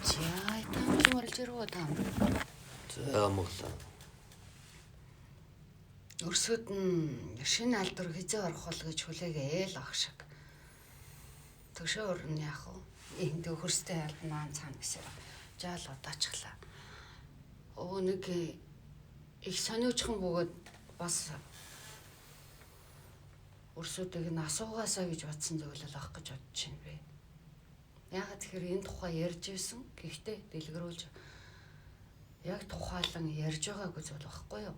За, там орж ирвэ там. За Монголоо. Өрсөд нь шинэ алдар хизээ орох бол гэж хүлээгээл ах шиг. Төшөө өрн яах вэ? Энд хөрстэй албанаа цаана гэсэн. Жаал удаачлаа. Нэг их сониучхан бөгөөд бас өрсөдөг нь асуугаасаа гэж бодсон зөвлөл авах гэж бодож байна бэ. Яагаад тэгэхээр энэ тухай ярьж байсан. Гэхдээ дэлгэрүүлж яг тухайлан ярьж байгаагүй зүйл байхгүй юу?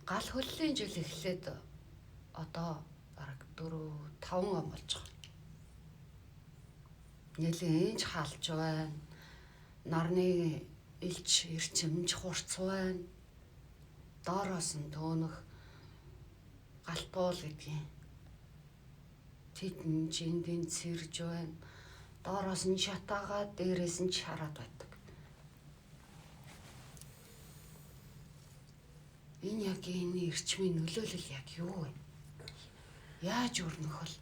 Гал хөллийн жил эхлээд одоо бараг 4-5 он болж байгаа. Нэлийн хаалж байна. Нарны илч эрчимж хурц байна. Доороос нь төөнөх галтуул гэдгийг тэдэн жиндэн цэрж байна. Доороос нь шатаагаад дээрээс нь шараад байдаг. Энэ яг энэ эрчмийн нөлөөлөл яг юу вэ? Яаж өрнөх вэ?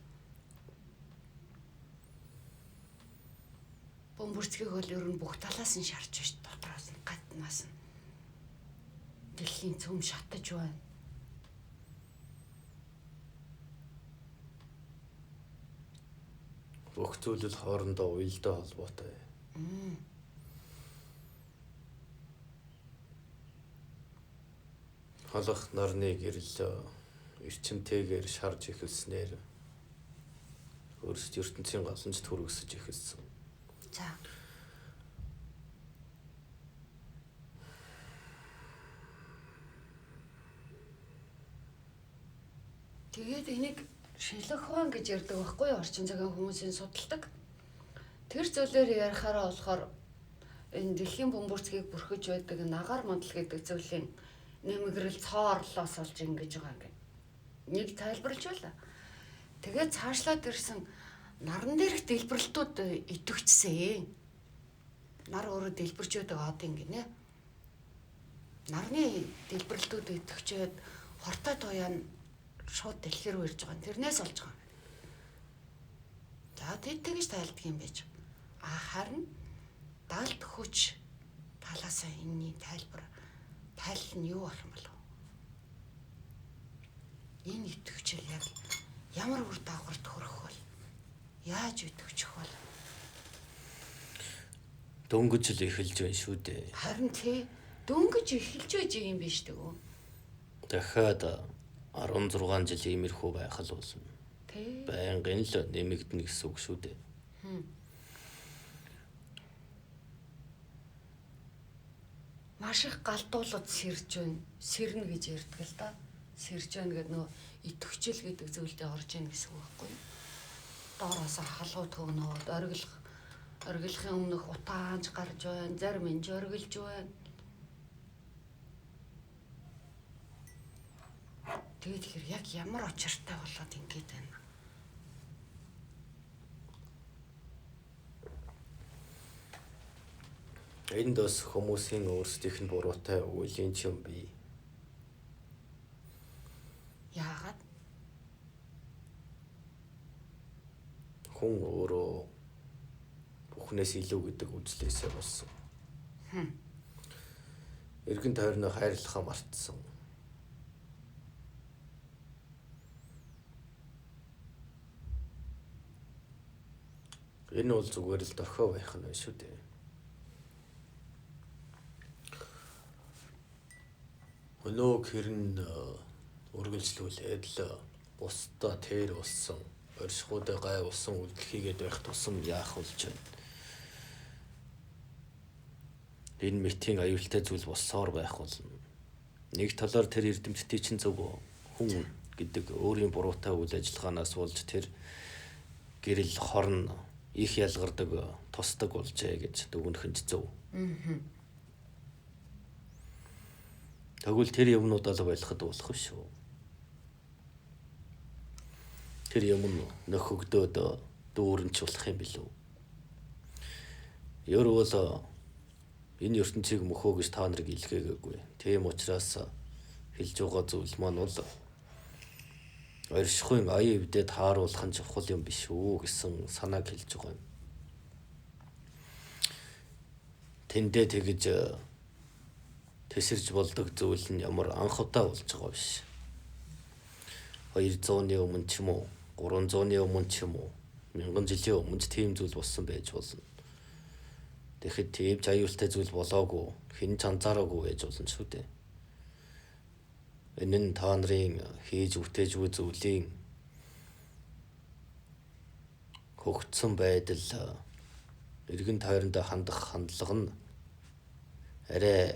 Бөмбөрцгийг бол ер нь бүх талаас нь шарж байна. Дотроос нь гаднаас нь дэлхийн цөм шатаж байна. Бүх зүйлэл хоорондоо уялдаа холбоотой. Халах нарны гэрэл эрчимтэйгээр шарж эхэлснээр өөрсд ертөнцийн галанж түргсэж эхэлсэн. За. Тэгээд энийг шинжлэх ухаан гэж ярьдаг байхгүй юу? Орчин цагийн хүмүүсийн судалдаг. Тэр зүйлээр ярихаараа болохоор энэ дэлхийн бөмбөрцгийг бүрхэж байдаг нагаар мандал гэдэг зүйлийн нэмгэрэл цоо орлоос олж ингэж байгаа юм. Нэг тайлбарлаж байлаа. Тэгээд цаашлаад ирсэн наран дээрх дэлбэрэлтүүд идэвхжсэн. Нар өөрөө дэлбэрж байдаг одын гинэ. Нарны дэлбэрэлтүүд идэвхжээд хортой туяа шууд дэлхий рүү ирж байгаа. Тэрнээс олж байгаа. За тэгж тайлдаг юм байж. Харин даалт хүч талаасаа энэний тайлбар нь юу болох юм болов? Энэ идэвхжил яг ямар үр дагаварт хүрэх вэ? Яаж идэвхжих вэ? Дөнгөж л эхэлж байна шүү дээ. Харин тий дөнгөж эхэлж байж юм биш үү? Дахиад 16 жил иймэрхүү байх л болно. Тий. Байнгын л нэмэгдэнэ гэсэн үг шүү дээ. Маш их галдуулууд сэрж байна. Сэрнэ гэж ярьдаг л да. Сэрж байна гэдэг нөө идэвхжил гэдэг зүйлдээ орж ийн гэсэн үг байхгүй юу? Доороос халуун төгнөөд оргилохын өмнөх утаанч гарч байна. Зарим инж оргилж байна. Тэгээд тэгэхээр яг ямар очиртай болоод ингэж байна. Энд бас хүмүүсийн өөрсдийнх нь буруутай үеийн ч юм бий. Яагаад? Хүн өөрөө бүхнээс илүү гэдэг үзлээсээ болсон. Эргэн тойрноо хайрлахаа мартсан. Энэ бол зүгээр л дохио байх нь шүү дээ. Өнөөг хэрн үргэлжлүүлээд л бусдаа тэр болсон, оршихуудаа гай болсон үлдэлхийгээд байх тусам яах болж байна. Энэ мэтийн аюултай зүйл болсоор байх болно. Нэг талаар тэр эрдэмтдийн чинь зөв хүн гэдэг өөрийн буруутай үйл ажиллагаанаас болж тэр гэрэл хорн их ялгардаг, тусдаг болжээ гэж дүгнэх нь зөв. Тэгвэл тэр юмнуудаа л байлахад болох шүү. Тэр юм нөхөгдөөд дүүрэнч болох юм билүү? Ерөөл энэ ертөнцийг мөхөө гэж та нарыг илгээгээгүй. Тийм учраас хэлж байгаа зүйл маань бол оршихуйн аяа өвдөд хааруулах нь чухал юм биш үү гэсэн санааг хэлж байгаа юм. тэндээ тэгж тесэрж болдог зүйл нь ямар анх удаа болж байгаа биш. 200-ны өмнө ч юм уу, 300-ны өмнө ч юм уу, 1000 жилийн өмнө ч тийм зүйл болсон байж болно. Тэгэхэд тийм ч аюултай зүйл болоогүй, хэн ч анзаараагүй байж болно шүү дээ. Энэ нь та нарын хийж үтээж буй зүйлийн хөгжсөн байдал, эргэн тойрондоо хандах хандлага нь арай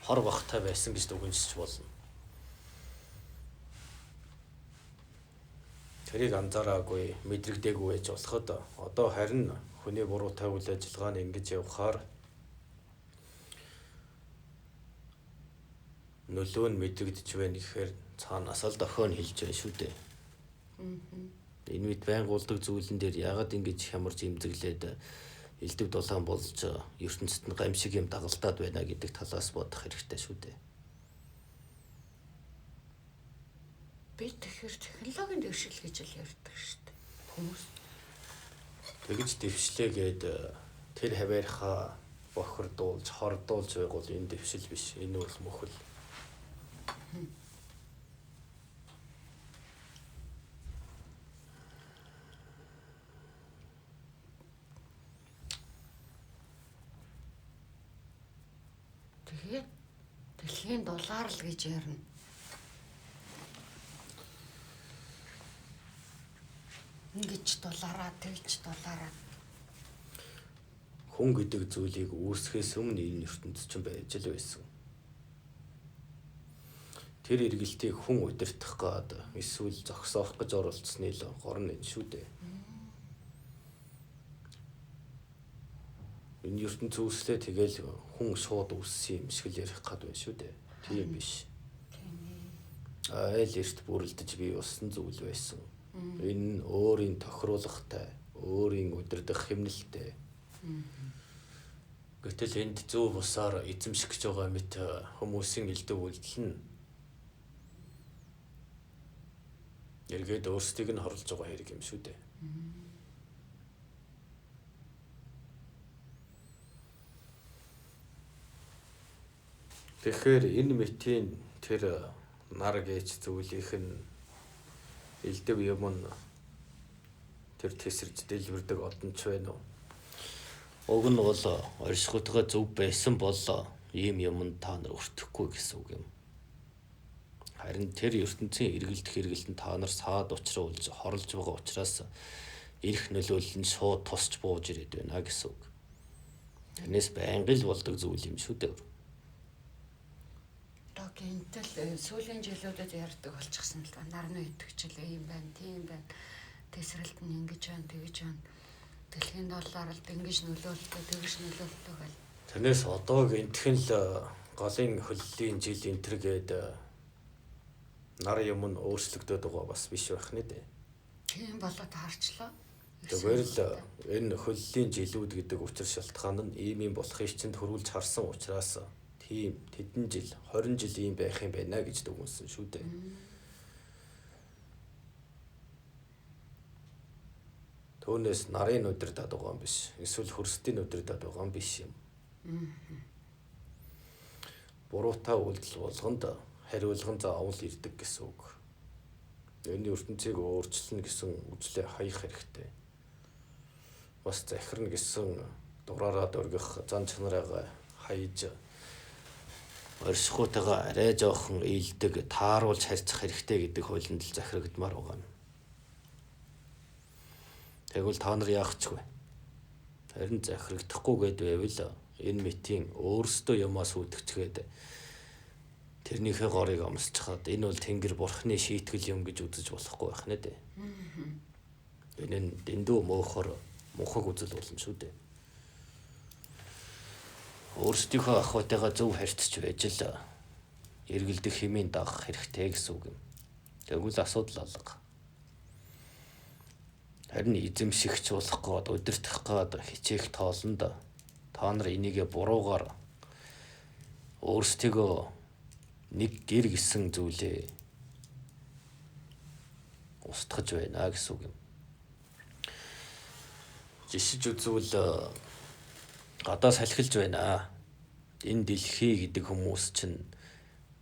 хор багтай байсан гэж дүгнжиж болно. Тэрийг анзаараагүй, мэдрэгдээгүй байж болоход одоо харин хүний буруутай үйл ажиллагааны ингэж явхаар нөлөө нь мэдрэгдэж байна гэхээр цаанаас л дохио нь хэлж байна шүү дээ. Энэ үед байнгуулдаг зүйлэн дээр яагаад ингэж хямарч имзэглээд элдв дулаан болж ертөнцид нь гамшиг юм дагалдаад байна гэдэг талаас бодох хэрэгтэй шүү дээ. Би тэгэхээр технологийн дэвшил гэж л ярьдаг шүү дээ. Хүмүүс Тэгж дэвшлээгээд тэр хаваархаа бохирдуулж, хордуулж байгуул энэ дэвшил биш. Энэ бол мөхөл. тэгээд дэлхийн дулаар л гэж ярина. Ингэж дулаараа, тэгж дулаараа. Хүн гэдэг зүйлийг үүсгэхээс өмнө энэ ертөнцид ч байж л байсан. Тэр эргэлтийг хүн удирдах гад эсвэл зогсоох гэж оролцсны л гор нь энэ шүү дээ. Энэ ертөнц үүслээ тэгэл хүн шууд үүссэн юм шиг л ярих гад байна шүү дээ. Тийм биш. Айл эрт бүрэлдэж бий болсон зүйл байсан. Энэ нь өөрийн тохируулгатай, өөрийн удирдах хэмнэлтэй. Гэтэл энд зөв бусаар эзэмших гэж байгаа мэт хүмүүсийн элдв үйлдэл нь эргээд өөрсдийг нь хорлож байгаа хэрэг юм шүү дээ. Тэгэхээр энэ мэтийн тэр нар гэж зүйлийнх нь элдв юм нь тэр тесэрж дэлбэрдэг одонч байна уу? Уг нь бол оршихуйгаа зөв байсан бол ийм юмд та нар өртөхгүй гэсэн үг юм. Харин тэр ертөнцийн эргэлдэх хэрэгэлтэн та нар саад учруулж хорлож байгаа учраас эрх нөлөөлөл нь шууд тусч бууж ирээд байна гэсэн үг. Тэрнээс байнга л болдог зүйл юм шүү дээ. Гинтэл сүүлийн жилүүдэд ярьдаг болчихсон л ба нарны итгэжлээ юм байна, тийм байна. Тесрэлт нь ингэж байна, тэгэж байна. Дэлхийн доллараар л ингэж нөлөөлтөө, тэгэж нөлөөлтөө гэл. Тэрнээс одоо гинтхэн л голын хөллийн жил энтергээд нар юм нь өөрчлөгдөд байгаа бас биш байх нэ дээ. Тийм болоод харчлаа. Тэгвэл энэ хөллийн жилүүд гэдэг учир шалтгаан нь ийм юм болохыг чинь төрүүлж харсан учраас тийм тэдэн жил 20 жилийн байх юм байна гэж дүгнсэн шүү дээ. Түүнээс нарын удирдаад байгаа юм биш. Эсвэл хөрсдийн удирдаад байгаа юм биш юм. Буруутай үйлдэл болгонд хариулган заавал ирдэг гэсэн үг. Энэ ертөнцийг өөрчилнө гэсэн үжлээ хаях хэрэгтэй. Бас захирна гэсэн дураараа дөргих зан чанараа хаяж оршихуйтайгаа арай жоохон ээлдэг тааруулж харьцах хэрэгтэй гэдэг хуулинд л захирагдмаар байгаа юм. Тэгвэл та нар яах ч вэ? Харин захирагдахгүй гэдвэл энэ мэтийн өөрсдөө юмас үүдгчгээд тэрнийхээ горыг амсчихад энэ бол Тэнгэр бурхны шийтгэл юм гэж үзэж болохгүй байх нэ дээ. Энэ нь дэндүү муухай үзэл болно шүү дээ. Өөрсдийнхөө ахуйтайгаа зөв харьцаж байж л эргэлдэх хэмээн дагах хэрэгтэй гэсэн үг юм. Тэгвэл асуудал алга. Харин эзэмшигч болох гээд удирдах гээд хичээх тоолонд та нар энийгээ буруугаар өөрсдийгөө нэг гэр гисэн зүйлээ устгаж байна гэсэн үг юм. Жишиж үзвэл гадаа салхилж байна. Энэ дэлхий гэдэг хүмүүс чинь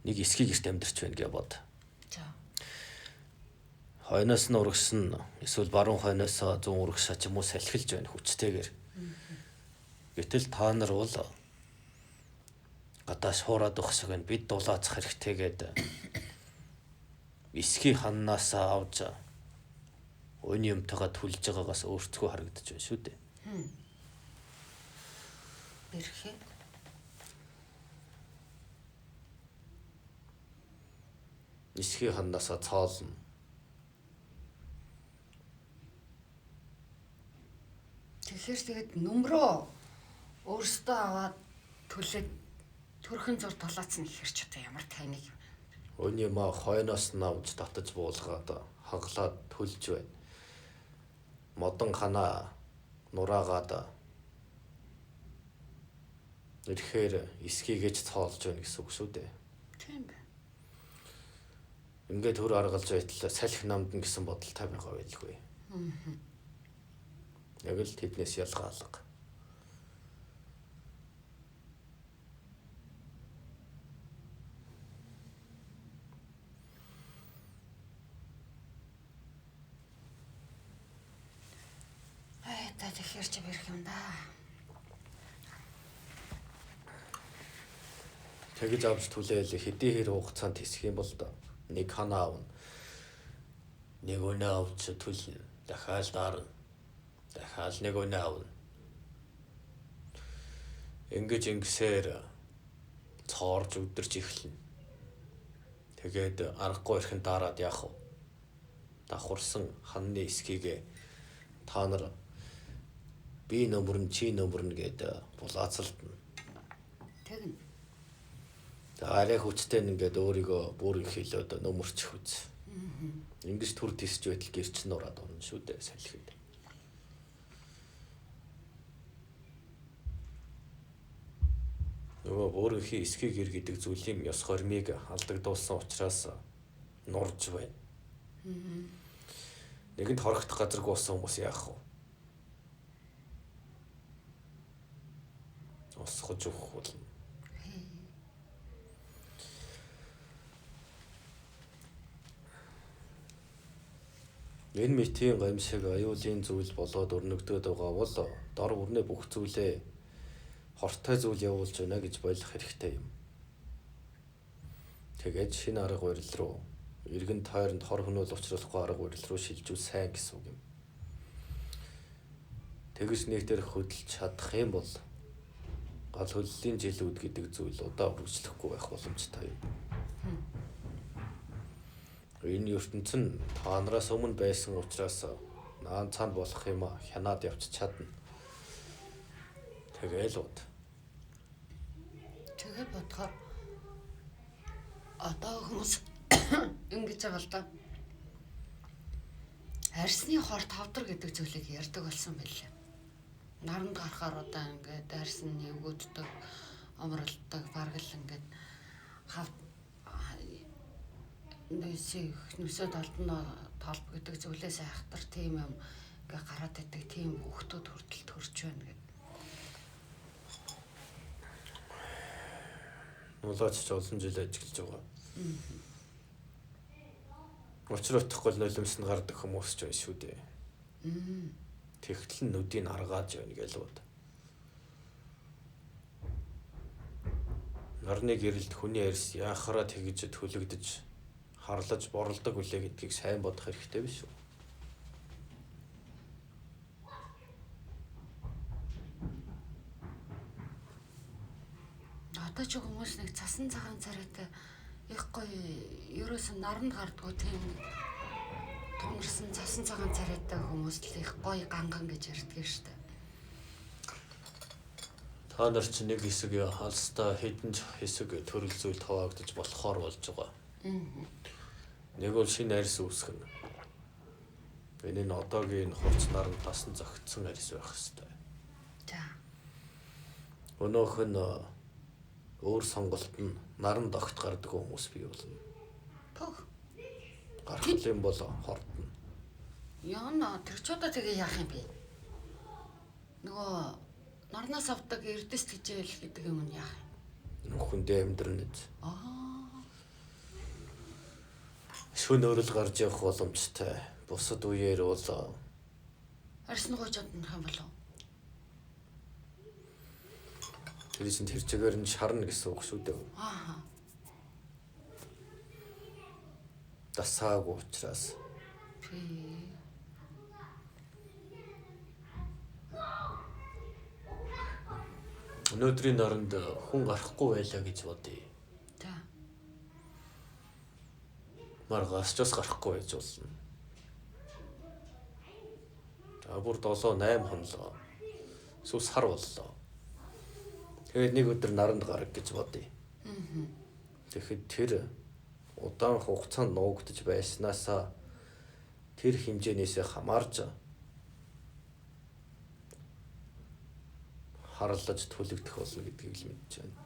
нэг эсхийг эрт амьдарч байна гэж бод. За. Хойноос нь урагшсан эсвэл баруун хойноос зүүн урагшаа ч юм уу салхилж байна хүчтэйгээр. Гэтэл та нар бол гадаа шуураад ухсаг байна. Бид дулаацах хэрэгтэйгээд эсхий ханнаасаа авч өөний юмтайгаа түлж байгаагаас өөртөө харагдаж байна шүү дээ. Бэрхээ. Эсхий ханнаасаа цоолно. Тэгэхээр тэгээд нүмрөө өөрөөсөө аваад түлээд төрхөн зур толоцсон гэхэр ч одоо ямар тайныг Өөний маа хойноос нь авч татаж буулгаад хаглаад түлж байна. Модон ханаа нураагаад ирэхээр эсхийгэж цоолж байна гэсэн үг шүү дээ. тийм бай. Ингээд төр аргалж байтал салхи намдан гэсэн бодолтой байгаа байлгүй. Яг л тэднээс ялгаалга. Та тэгэхээр ч бэрх юм да. Тэгж авч түлээл хэдий хэр хугацаанд хийсэх юм бол нэг ханаа авна. Нэг өнөө авч түлнэ. Дахиад дарна. Дахиад нэг өнөө авна. Ингэсээр цоорж өдөрж эхэлнэ. Тэгээд аргагүй ирэхэн дараад яах вэ? Давхарсан ханны эсхийг та нар би нөмөрн чи нөмөрн гэдэг булаацалтна. Тэгнь. Арай хүчтэй ингээд өөрийгөө бүр их хэлээд нөмөрчих үз. Ингэж төр тисж байтал гэрч нураад орно шүү дээ салхид. Нөгөө өөрийнхөө эсхийг гэр гэдэг зүйлийн ёс хормыг алдагдуулсан учраас нурж байна. Нэгэнд хорогдох газаргүй болсон хүмүүс яах вэ? Осгож өгөх болно. Энэ мэтийн гомшиг аюулын зүйл болоод өрнөгдөд байгаа бол дор бүрнээ бүх зүйлээ хортой зүйл явуулж байна гэж ойлгох хэрэгтэй юм. Тэгээд шинэ арга барил руу эргэн тойронд хор хөнөөл учруулахгүй арга барил руу шилжүүл сайн гэсэн үг юм. Тэгэж нэг дээр хөдөлж чадах юм бол гал хөллийн жилүүд гэдэг зүйл удаа үргэлжлэхгүй байх боломжтой юм. Энэ ертөнцийн та нараас өмнө байсан учраас наан цаанд болох юм хянаад явж чадна. Тэгээл бод. Тэгээд бодохоор одоо хүмүүс ингэж байгаа л да. Арсны хор тавдар гэдэг зүйлийг ярьдаг болсон байлээ. Наранд гарахаар одоо ингээд арсын эвгүүддэг, омролдог, баргал ингээд хавд нүсэд олдно толб гэдэг зүйлээс айхтар тийм юм ингээ гараад идэг тийм хүүхдүүд хүртэл төрж байна гэдэг. Нулаач ч олон жил ажиллаж байгаа. Учруулахгүй нулимс нь гардаг хүмүүс ч байна шүү дээ. Тэгтэл нүдийг аргааж байна гэж бод. Нарны гэрэлд хүний арьс яахаараа тэгж төлөгдөж харлаж борлдог үлээ гэдгийг сайн бодох хэрэгтэй биш үү? Одоо ч хүмүүс нэг цасан цагаан царайтай их гоё ерөөсөн наранд гардггүй тийм тунгарсан цасан цагаан царайтай хүмүүс л их гоё ганган гэж ярьдаг шүү дээ. Та нар ч нэг хэсэг халстаа хэдэн хэсэг төрөл зүйл хаваагдаж болохоор болж байгаа. Нэг бол шинэ арьс үүсгэн. Энэ нь одоогийн хурц наранд тасан зөгцсөн арьс байх хэвээр. За. Өнөөх нь өөр сонголт нь наранд огт гардаг хүмүүс бий болно. Пөх. Гарах юм бол хордно. Яна тэр ч одоо тэгээ яах юм бэ? Нөгөө Орноос авдаг эрдэс тэжээл гэдэг юм нь яах юм? Хүндээ амьдрна гэж. Аа. Шөнө өрөл гарч явах боломжтой. Бусад үеэр бол Арсны гоочод нөх юм болов. тэр чинь тэр чигээр нь шарна гэсэн үг шүү дээ. Аа. Дасаагүй учраас. Тий. Өнөөдрийн оронд хүн гарахгүй байлаа гэж бодъё. За. Маргааш ч бас гарахгүй байж болно. За бүр 7-8 хонлоо. Эсвэл сар боллоо. Тэгээд нэг өдөр наранд гараг гэж бодъё. Тэгэхэд тэр удаан хугацаанд нуугдж байснаасаа тэр хэмжээнээсээ хамаарж харлаж түлэгдэх болно гэдгийг л мэдэж байна.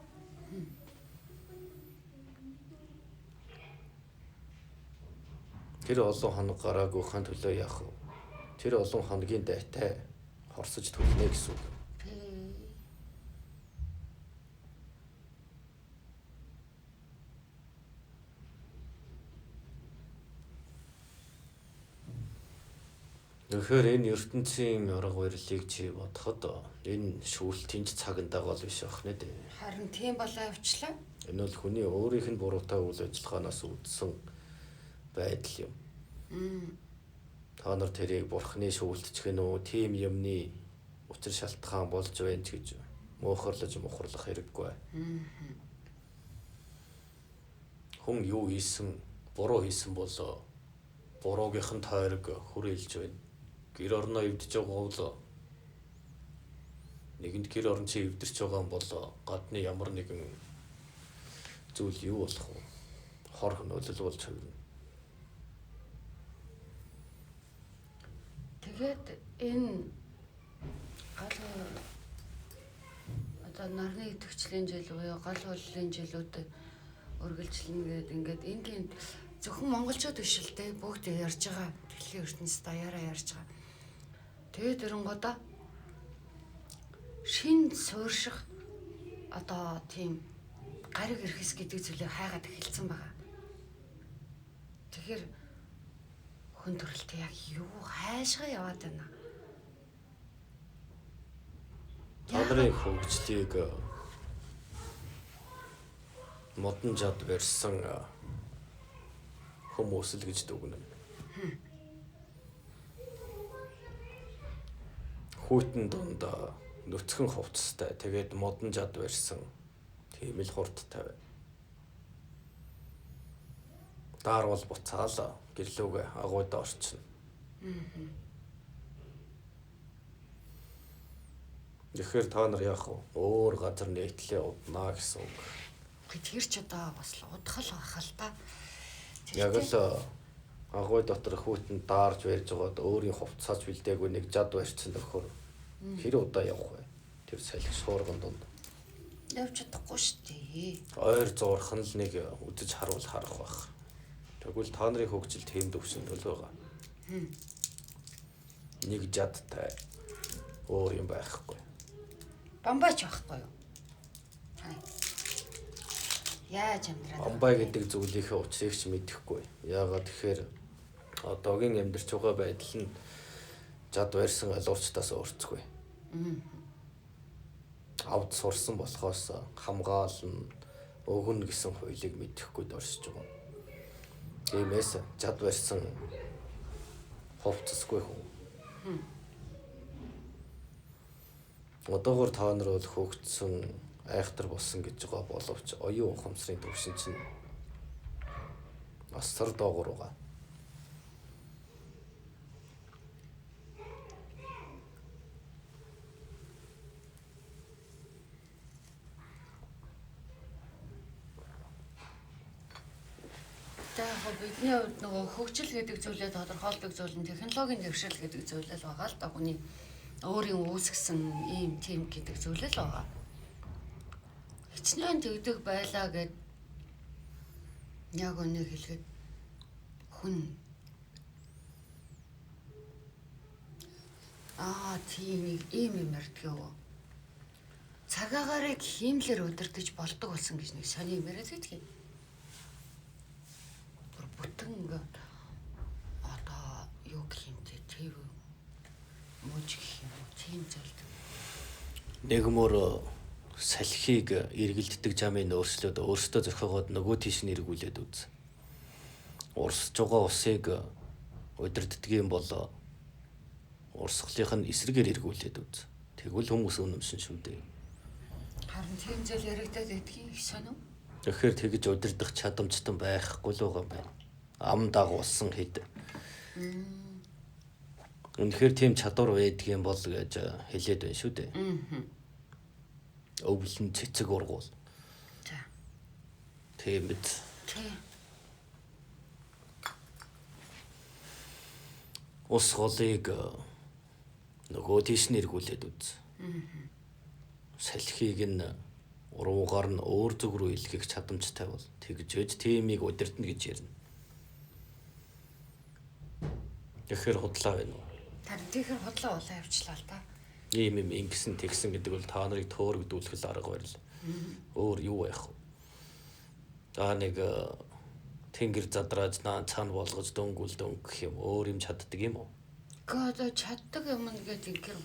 Тэр олон хоног гараагүйхэн төлөө яах вэ? Тэр олон хоногийн дайтай хорсож түлнэ гэсэн үг. Тэгэхээр энэ ертөнцийн орго барилыг чи бодоход энэ шүүлтийн цагын дагавал биш байх нэ дээ. Харин тийм болоо явчлаа. Энэ бол хүний өөрийнх нь буруутай үйл ажиллагаанаас үүдсэн байдал юм. Та нар тэрийг бурхны шүүлтч гэнэ үү, тийм юмны учир шалтгаан болж байна ч гэж муухарлаж мухарлах хэрэггүй. Хүн юу хийсэн, буруу хийсэн бол буруугийнх нь тойрог хүрээлж байна. Гэр орноо эвдэж байгаа бол нэгэнд гэр орон чи эвдэрч байгаа юм бол гадны ямар нэгэн зүйл юу болох вэ? Хор хөнөөлөл болж хувирна. Тэгээд энэ гал одоо нарны идэвхжлийн жил буюу гал хууллын жилүүд үргэлжлэнэ гэдэг ингээд энгийн зөвхөн монголчууд биш л дээ бүгд ярьж байгаа. Дэлхийн ертөнцид даяараа ярьж байгаа. Тэгээд эрэнгуудаа шин суурших одоо тийм гариг эрхэс гэдэг зүйлийг хайгаад эхэлсэн байгаа. Тэгэхээр хүн төрөлтэй яг юу хайшгаа яваад байна. Та нарын хөгжлийг модон жад барьсан хүмүүс л гэж дүгнэ. Хүйтэн дунд нүцгэн хувцастай тэгээд модон жад барьсан тийм л хурдтай байна. Даарвал буцаал гэрлүүгээ агуйдаа орчин. Тэгэхээр та нар яах вэ? Өөр газар нийтлээ уднаа гэсэн үг. Тэр ч одоо бас л удахал байх л та. Яг л агуй дотор хүүтэн даарж барьж байгаад өөрийн хувцаач бэлдээгүй нэг жад барьсан нөхөр хэр удаа явах вэ? Тэр салхи шуурган дунд. Явж чадахгүй шүү дээ. Ойр зуурхан л нэг үзэж харуул харах байх. Тэгвэл та нарын хөгжил тийм төвшөнд л байгаа. Нэг жадтай өөр юм байхгүй. Бамбайч байхгүй юу? Яаж амьдраад? Бамбай гэдэг зүйлийнхээ учрыг ч мэдэхгүй. Яагаад тэгэхээр одоогийн амьдарч байгаа байдал нь жад барьсан алуурчтаас өөрцгүй. Авд сурсан болохоос хамгаална, өгнө гэсэн хуулийг мэдэхгүй дорсож байгаа. Тиймээс жад барьсан хувцасгүй хүн. Одоогоор та нар бол хөгжсөн айхтар болсон гэж байгаа боловч оюун ухамсарын төвшин чинь бас сар доогуур байгаа. Яг бидний хувьд нөгөө хөгжил гэдэг зүйлээ тодорхойлдог зүйл нь технологийн дэвшил гэдэг зүйл л байгаа л да. Хүний өөрийн үүсгэсэн ийм тийм гэдэг зүйл л байгаа. Хичнээн тэгдэг байлаа гэд яг өнөө хэлгээд хүн тийм ийм юм ярьдгаа. цагаагарыг хиймлэр удирдах болдог болсон гэж нэг сони юм яриад байдаг. Бүтэн одоо юу гэх юм те тэв мууж гэх юм уу тийм зүйлд. Нэг мөр салхийг эргэлддэг жамын өөрчлөөд өөртөө зохиогоод нөгөө тийш нь эргүүлээд үз. Урсж байгаа усыг удирддаг юм бол урсгалынх нь эсрэгээр эргүүлээд үз. Тэгвэл хүмүүс үнэмшин шүү дээ. Харин тийм зүйл яригадад байдгийн их сонио. Тэгэхээр тэгж удирдах чадамжтай байхгүй л байгаа юм байна. Ам дагуулсан хэд. Үнэхээр тийм чадвар байдаг юм бол гэж хэлээд байна шүү дээ. Өвлөн цэцэг ургуул. За. Тийм биз. Тийм. Ус голыг нөгөө тийш нь эргүүлээд үз. Салхийг нь уруугаар нь өөр зүг рүү илгээх чадамжтай бол тэгж үз тиймийг удирдна гэж ярина. Тэгэхээр худлаа байна уу? Харин тэгэхээр худлаа улаа явчлаа л та. Ийм юм ингэсэн тэгсэн гэдэг бол та нарыг төөрөгдүүлэх л арга барил. Өөр юу байх вэ? Та нэг тэнгэр задрааж цаана болгож дөнгүүл дөнгөх юм өөр юм чаддаг юм уу? Гэхдээ чаддаг юм гэдэг ингэр.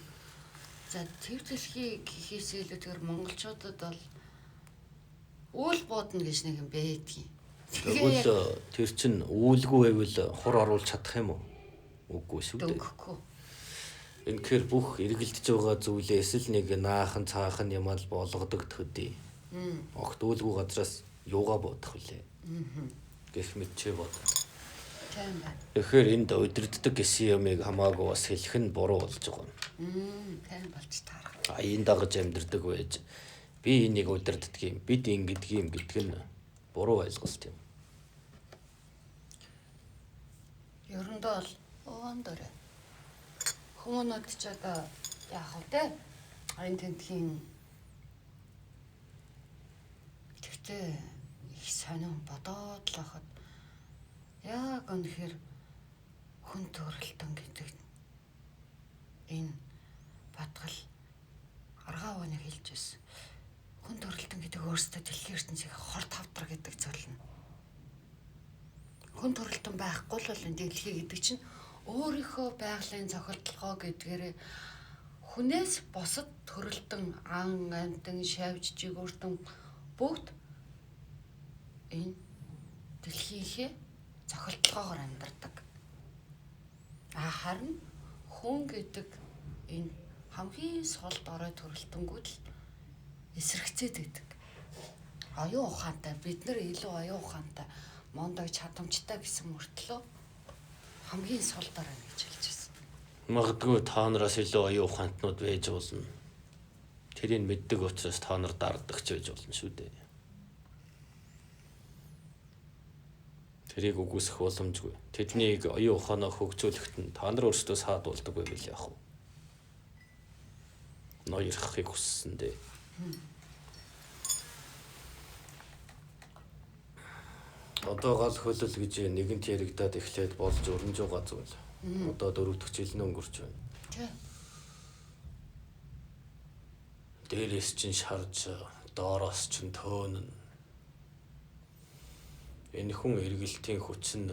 За тэр дэлхий гэхээс илүү тэр монголчуудад бол үйл бодно гэж нэг юм байдгийн. Тэгвэл тэр чин үүлгүй байвал хур оруулж чадах юм уу? Үгүй шүү дээ. Дөнгөхгүй. Инхээр бүх эргэлдэж байгаа зүйлээс л нэг наахан цаахан юм ал болгодог төдий. Огт үүлгүй газраас юугаа бодох вүлээ. Гэх мэтчээ бод. Тийм байна. Тэгэхээр энд удирддаг гэсэн юмыг хамаагүй бас хэлэх нь буруу болж байгаа юм. Тийм болж таарах. Аян дагаж амьдэрдэг байж би энийг удирддаг юм, бид ингэдэг юм гэдг нь буруу ойлголт юм. Ерөндөө бол уундорой. Хүмүүнүүд ч одоо яах вэ те? Аян тентхийн тэгтээ их сонин бодоод л хахад яг үнэхээр хүн төрөлтөн гэдэг энэ батгал аргаа ууны хэлж байсан. Хүн төрөлтөн гэдэг өөрсдөө дэлхийн ертөнцийг хор тавдар гэдэг зүйл нь. Хүн төрөлтөн байхгүй л бол энэ дэлхий гэдэг чинь өөрийнхөө байгалийн цохилтолгоо гэдгээрээ хүнээс босод төрөлтөн ан амтан шавж жигүүртэн бүгд энэ дэлхийнхээ цохилтолгоогоор амьдардаг. Харин хүн гэдэг энэ хамгийн сул дорой төрөлтөнгүүд л эсрэгцээд байдаг. Оюун ухаантай бид нар илүү оюун ухаантай мондог чадамжтай гэсэн мөртлөө хамгийн сул дорой гэж хэлж байсан. Магадгүй та нараас илүү оюун ухаантнууд байж болно. Тэрийг мэддэг учраас та нар дардагч байж болно шүү дээ. Тэрийг үгүйсэх боломжгүй. Тэднийг оюун ухаанаа хөгжүүлэхэд нь та нар өөрсдөө саадуулдаг байвал яах вэ? Ноёрхохыг хүссэндээ. Одоо гал хөлөл гэж нэгэнт яригадад эхлээд болж өрнж байгаа зүйл. Одоо 4 дахь жил нь өнгөрч байна. Тий. Дээрээс чинь шарж, доороос чинь төөнөн. Энэ хүн эргэлтийн хүч нь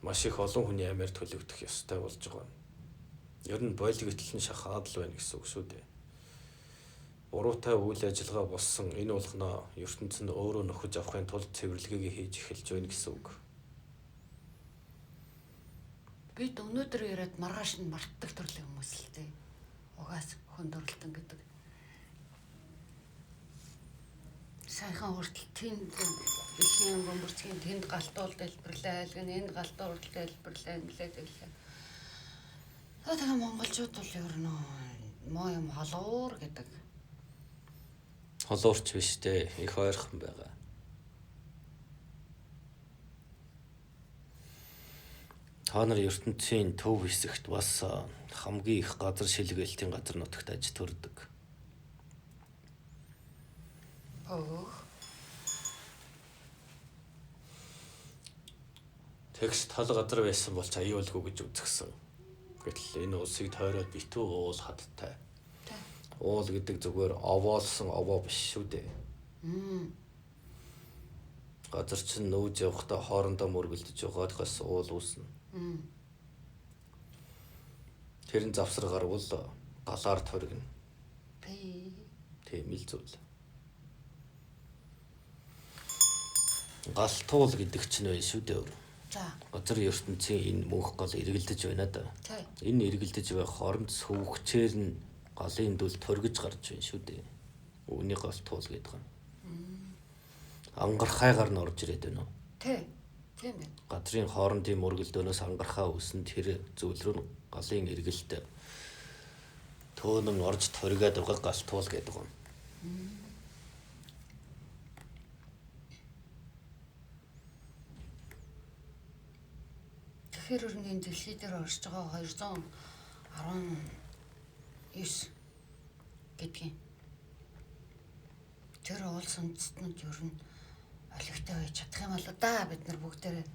маш их олон хүний амиар төлөгдөх ёстой болж байгаа. Ер нь бойлогдол нь шахаад л байна гэсэн үг шүү дээ. Буруутай үйл ажиллагаа болсон энэ болгоноо ертөнцөнд өөрөө нөхөж авахын тулд цэвэрлэгээ хийж эхэлж байна гэсэн үг. Бид өнөөдөр яриад маргааш нь мартдаг төрлийн хүмүүс л дээ. Угаас хүн төрөлтөн гэдэг. Сайхан хүртэл тэнд дэлхийн бөмбөрцгийн тэнд галтуул дэлбэрлээ, айлг нь энд галтуул дэлбэрлээ, инглээд ирлээ. Тэгээ монголчууд бол ер нь муу юм холуур гэдэг. Холуурч биш дээ, их ойрхон байгаа. Та нар ертөнцийн төв хэсэгт бас хамгийн их газар шилгээлтийн газар нутагт аж төрдөг. Тэгш тал газар байсан бол аюулгүй гэж үзгсэн. Гэтэл энэ улсыг тойроод битүү уул хаттай. Уул гэдэг зүгээр овоолсон овоо биш шүү дээ. Газар чинь нүүж явахдаа хоорондоо мөргөлдөж байгаадхаас уул үүснэ. Тэр нь завсар гарвал галаар торгино. Тийм л зүйл. Галтуул гэдэг чинь байна шүү дээ. За. Газар ертөнцийн энэ мөнх гал эргэлдэж байна да. Тийм. Энэ эргэлдэж байх хооронд сүвгчээр нь галын дүл торгиж гарч байна шүү дээ. Үүний галтуул гэдэг юм. Ангархайгаар нь орж ирээд байна уу? Тийм байна. Газрын хоорондын мөргөлдөөнөөс ангархаа үүсэн тэр зүйл рүү галын эргэлт төөнөн орж торгиад байгаа галтуул гэдэг юм. Тэгэхээр өрнгийн дэлхий дээр орж байгаа 219 гэдгийг тэр уул сүнцтнүүд ер нь олигтой байж чадах юм болоо да бид нар бүгдээрээ.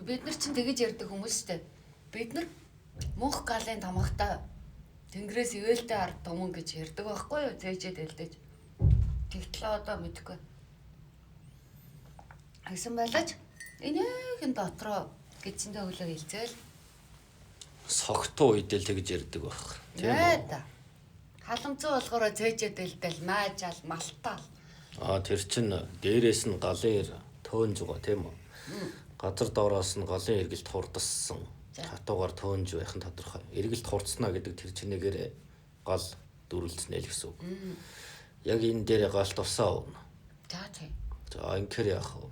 Бид нар чинь тэгэж ярьдаг хүмүүстэй. Бид нар мөнх галын тамагтай тэнгэрээс ивэлтэй ард туман гэж ярьдаг байхгүй юу? Зээжэд элдэж. Тэгтлээ одоо мэдгүй. Хайсан байлаач энэхэн дотроо гидсэндээ өглөө хэлцээл. Согтуу үедээ л тэгж ярьдаг байх. Тийм үү? Халамцсан болохоор зээжэд элдэл маажаал малтаал. Тэр чин дээрээс нь галын төөнж байгаа тийм үү? Газар доороос нь галын эргэлт хурдассан. Хатуугаар төөнж байх нь тодорхой. Эргэлт хурдснаа гэдэг тэр чинээгээр гал дөрвөлдснэ л гэсэн үг. Яг энэ дээр гал тусаа уuna. За тийм. За инкер яах вэ?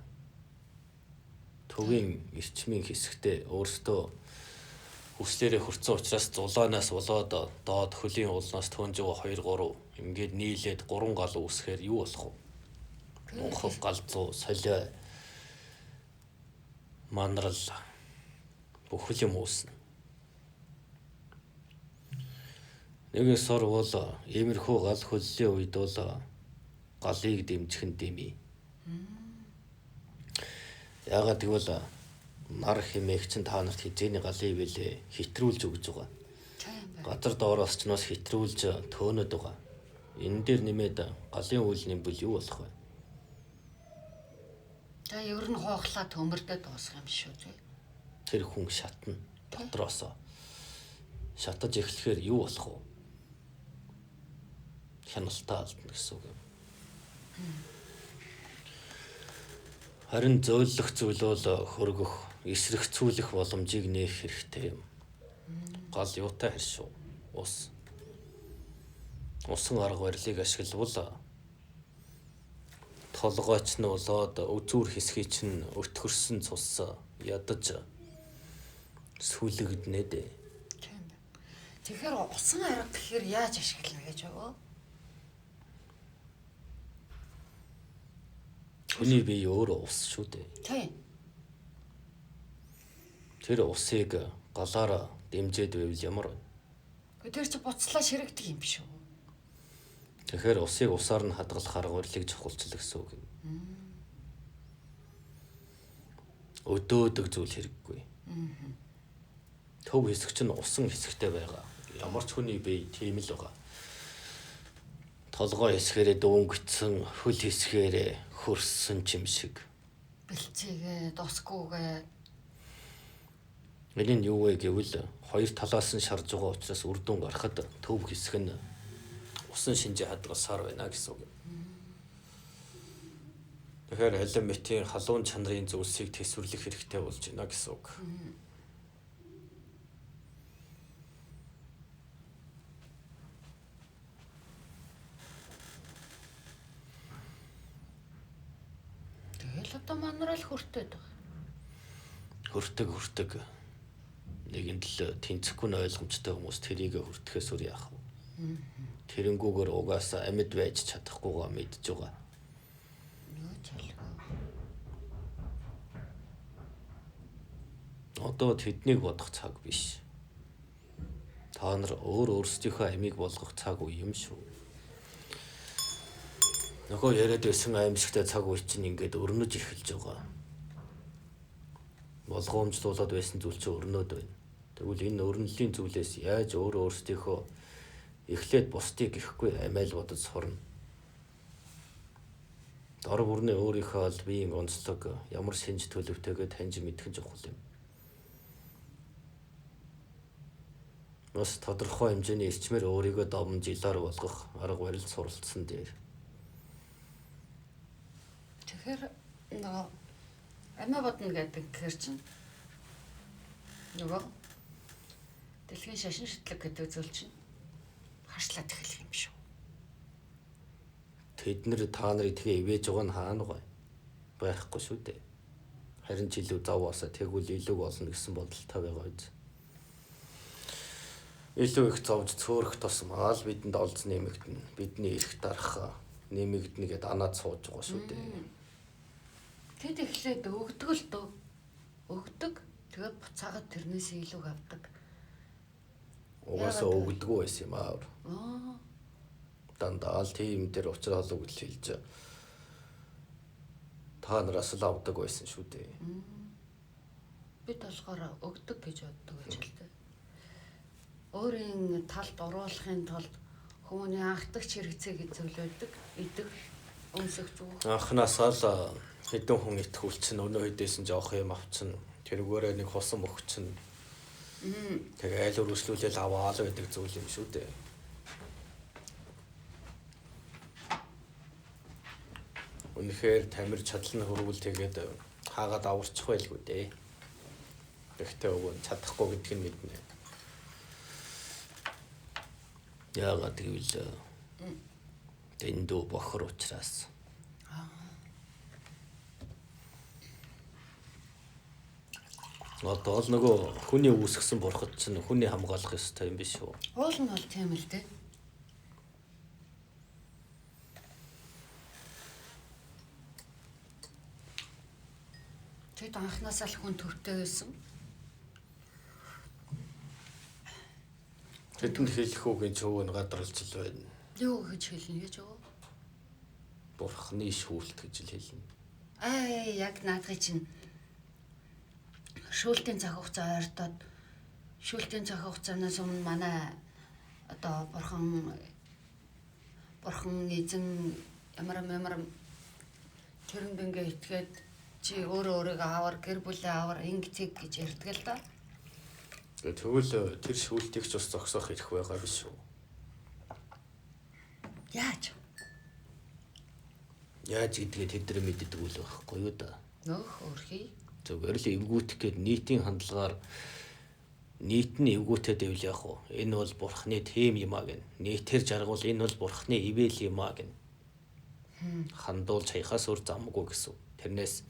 Төгийн эрчмийн хэсэгтээ өөртөө хүслээрээ хөрцөн учраас зулаанаас болоод доод хөлийн уулнаас төөнж байгаа 2 3 ингээд нийлээд 3 гал үүсэхээр юу болох вэ? Мөнхөв галзуу солио манарал бүхэл юм үүснэ. Нэгээс сор бол иймэрхүү гал хөллийн үед бол галыг дэмжих нь дэмий. Яагаад гэвэл нар хэмээх чинь та нарт хизээний галыг билээ хитрүүлж өгж байгаа. Газар доороос ч нас хитрүүлж төөнөд байгаа. Энэ дээр нэмээд галын үйл нэмбэл юу болох вэ? За ер нь хоохлаа төмөрдөө дуусах юм шүү тий. Тэр хүн шатна дотроос. Шатаж эхлэхээр юу болох вэ? Хяналтаа алдна гэсэн үг юм. Харин зөөлөх зүйл бол хөргөх, эсрэгцүүлэх боломжийг нээх хэрэгтэй юм. Гал юутай хэршүү? Ус. Усан арга барилыг ашиглавал толгойч нь болоод үзүүр хэсгийг чинь өтгөрсөн цус ядаж сүлэгдэнэ дээ. Тийм. Тэгэхээр усан арга гэхээр яаж ашиглана гэж байгаа? Хүний бие өөрөө ус шүү дээ. Тийм. Тэр усыг галаараа дэмжиж байвал ямар вэ? Тэр чи буцлаа ширэгдэг юм биш үү? Тэгэхээр усыг усаар нь хадгалах арга барилыг чухалчлах гэсэн үг юм. Өдөөдөг зүйл хэрэггүй. Төв хэсэг чинь усан хэсэгтэй байгаа. Ямар ч хүний бие тийм л байгаа. Толгой хэсгээрээ дүүнгэтсэн, хөл хэсгээрээ хөрссөн чим шиг. Бэлцээгээ, досгүйгээ. Энэ нь юу вэ гэвэл хоёр талаас нь шарж байгаа учраас үр дүн гарахад төв хэсэг нь усан шинжээ хадгалсаар байна гэсэн үг. Тэгэхээр элементийн халуун чанарын зүйлсийг төсвөрлөх хэрэгтэй болж байна гэсэн үг. Тэгэл одоо манараа л хүртээд байгаа. Хүртэг. Нэгэнд л тэнцэхгүй нь ойлгомжтой хүмүүс тэрийг хүртэхээс өөр яах вэ? Тэрэнгүүгээр угаасаа амьд байж чадахгүйгаа мэдж байгаа. Юу ч хэлгүй. Одоо тэднийг бодох цаг биш. Та нар өөрсдийнхөө амийг болгох цаг үе юм шүү. Нөгөө яриад байсан аимшигтай цаг үе чинь ингээд өрнөж эхэлж байгаа. Болгоомжлуулаад байсан зүйл чинь өрнөд байна. Тэгвэл энэ өрнөлийн зүйлээс яаж өөрсдийнхөө эхлээд бусдыг гихгүй амиал бодож сурна. Дор бүрний өөрийнхөө аль биеийн онцлог ямар шинж төлөвтэйгээ таньж мэдэх нь чухал юм. Бас тодорхой хэмжээний эрчмээр өөрийгөө домжилоор болгох арга барил суралцсан дээр. Тэгэхээр нөгөө амиа бодно гэдэг гэхэр чинь нөгөө дэлхийн шашин шидлэг гэдэг зүйл чинь харшлаад эхлэх юм шүү. Тэд нэр та нарыг тэгээ ивэж байгаа нь хаана вэ? Байхгүй шүү дээ. Харин ч илүү заваасаа тэгвэл илүү болно гэсэн бодолтой байгаа биз. Илүү их зовж цөөрөх тусмаа л бидэнд олз нэмэгдэнэ. Бидний эрх дарах нэмэгдэнэ гэдээ анаад сууж байгаа шүү дээ. Тэд эхлээд өгдөг л дөө. Өгдөг. Тэгээд буцаагаад тэрнээс илүү авдаг. Угаасаа өгдөггүй байсан юм аа. Аа. Дандаа л тийм дээр уучрал үг л хэлж та нараас л авдаг байсан шүү дээ. Бид болохоор өгдөг гэж боддог байж л дээ. Өөрийн талд оруулахын тулд хүмүүний анхдагч хэрэгцээ гэж зөвлөдөг, идэг, өмсөх зүг. Анхнаасаа л хэдэн хүн итгүүлсэн өнөө хэдээсэн жоох юм авцсан. Тэрүүгээрээ нэг хусан өгцөн. Тэгээ айл өргөжлүүлэл аваал байдаг зүйл юм шүү дээ. Үнэхээр тамир чадлын хөрвөл тэгээд хаагаад аварчих байлгүй дээ. Гэхдээ өгөн чадахгүй гэдг нь мэднэ. Яагаад гэвэл дэндүү бохор учраас. Одоо л нөгөө хүний үүсгэсэн бурхад чинь хүний хамгаалах ёстой юм биш үү? Уул нь бол тийм л дээ. Тэд анхнаасаа л хүн төвтэй байсан. Тэдэнд хэлэх үгийн чөвөө нь гадралж л байна. Юу гэж хэлнэ гэж юу? Бурхны шүүлт гэж л хэлнэ. Яг наадхыг чинь шүүлтийн цаг хугацаа ойртоод шүүлтийн цаг хугацаанаас өмнө манай одоо бурхан эзэн ямар тэрэнд ингээ итгээд чи өөрийгөө аваар гэр бүлээ аваар инг цэг гэж ярьдаг л да. Тэгвэл тэр шүүлтийг ч бас зогсоох хэрэг байгаа биш үү? Яаж гэдгээ тэд нар мэддэг үл байхгүй юу да. нөх өөрхий Зүгээр л эвгүүтэх гээд нийтийн хандлагаар нийт нь эвгүүтэд ивэл яах вэ? Энэ бол бурхны тийм юм аа гэн. Нийтээр жаргал энэ бол бурхны ивэл юм аа гэн. Хандуул чаяхаас өөр замгүй гэсэн. Тэрнээс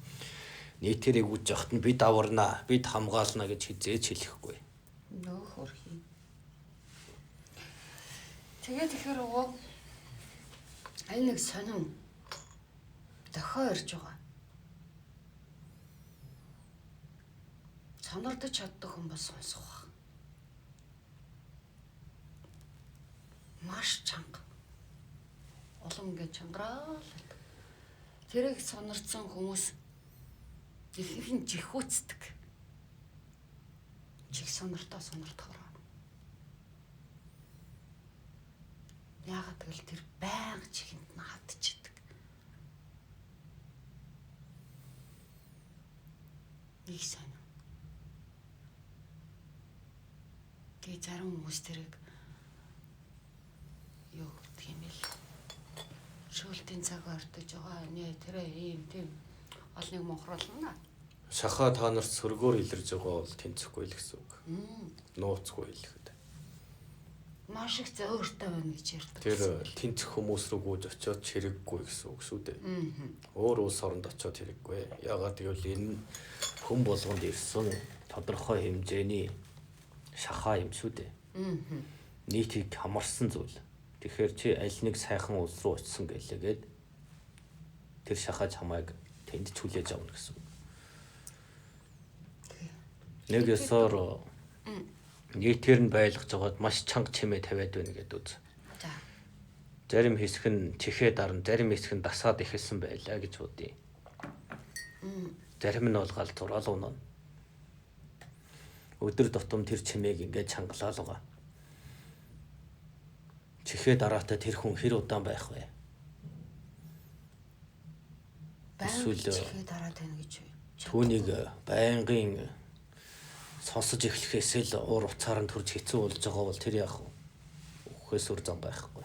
нийтээр эвгүүж явахад нь бид аварнаа, бид хамгаална гэж хизээж хэлэхгүй. нөх өөрхий. Тэгээд ихэр өгөө аль нэг сонин дохио ирж байгаа. Сонирдож чаддаг хүн бас сонсох баг. Маш чанга. Улам ингэ чангараал. Тэрийг сонирцсан хүмүүс ихэнх нь жихүүцдэг. Чих сонирдохоор. Яагаад гэвэл тэр байнга чихэнд нь хатчихдаг. Нэг сайн. Тэгээ зарим хүмүүс тэрийг юу гэх юм бэл шүүлтийн цаг ортож байгаа нэ тэрэ ийм тийм олныг монхруулна. Шахаа та нарт сөргөөр илэрж байгаа бол тэнцэхгүй л гэсэн үг. Нууцгүй л гэхэд. Маш их зөөртэй байна гэж ярьдаг. Тэр тэнцэх хүмүүс рүү гүйж очиод хэрэггүй гэсэн үг шүү дээ. Өөр улс оронд очиод хэрэггүй. Яагаад гэвэл энэ хүн болгонд ирсэн тодорхой хэмжээний шахаа юм шүү дээ. Нийтийг хамарсан зүйл. Тэгэхээр чи аль нэг сайхан улс руу очисон гэлээгээд тэр шахаа чамайг тэнд ч хүлээж авна гэсэн үг. Нэг ёсоор нийтээр нь байлгаж байгаад маш чанга чимээ тавиад байна гэдэг үз. Зарим хэсэг нь чихээ дарна, зарим хэсэг нь дасаад ихэлсэн байлаа гэж бодъё. Зарим нь бол гал зураал унана. өдөр тутам тэр чимээг ингээд чангалаа л байгаа. Чихээ дараатай тэр хүн хэр удаан байх вэ? Эсвэл чихээ дараад байна гэж үү? Түүнийг байнгын сонсож эхлэхээс л уур уцаар нь төрж хэцүү болж байгаа бол тэр яах вэ? Үхээс үр зам байхгүй.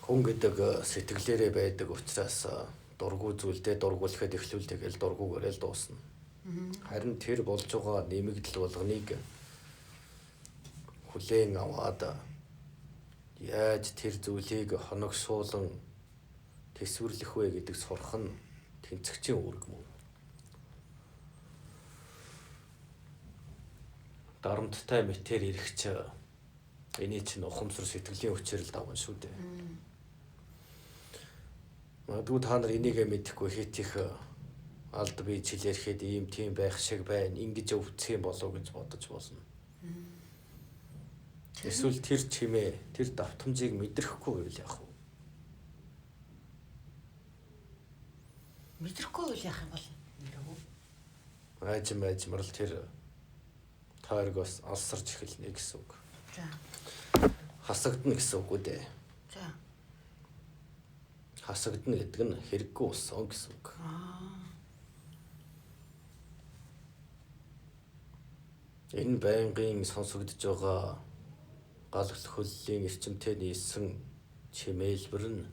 Хүн гэдэг сэтгэлээрээ байдаг учраас дургу зүйлдээ дургуулахад эхлүүл тэгэл дургугаараа л дуусна. Харин тэр болж байгаа нэмэгдэл болгоныг хүлээн аваад яаж тэр зүйлийг хоногшуулан тэсвэрлэх вэ гэдэг сурах нь тэнцэгчийн үүрэг мөн. Дарамттай мэтэр ирэхч эний чинь ухамсар сэтгэлийн хүчээр л давна шүү дээ. Магадгүй та нар энийгээ мэдэхгүй хит их алд бие чилэрхэд ийм тийм байх шиг байна. Ингэж өвдсөн юм болов уу гэж бодож болно. Эсвэл тэр чимээ, тэр давтамжийг мэдрэхгүй байвал яах вэ? Мэдрэхгүй үл яах юм бол нэрөө. Айжмал тэр тойргоос алсарч эхэлнэ гэсэн үг. За. Хасагдана гэсэн үг үү дээ. За. Хасагдана гэдэг нь хэрэггүй болсон гэсэн үг. Энэ байнгын сонсогдож байгаа гал хөллийн эрчимтэй нийсэн чимээлбэр нь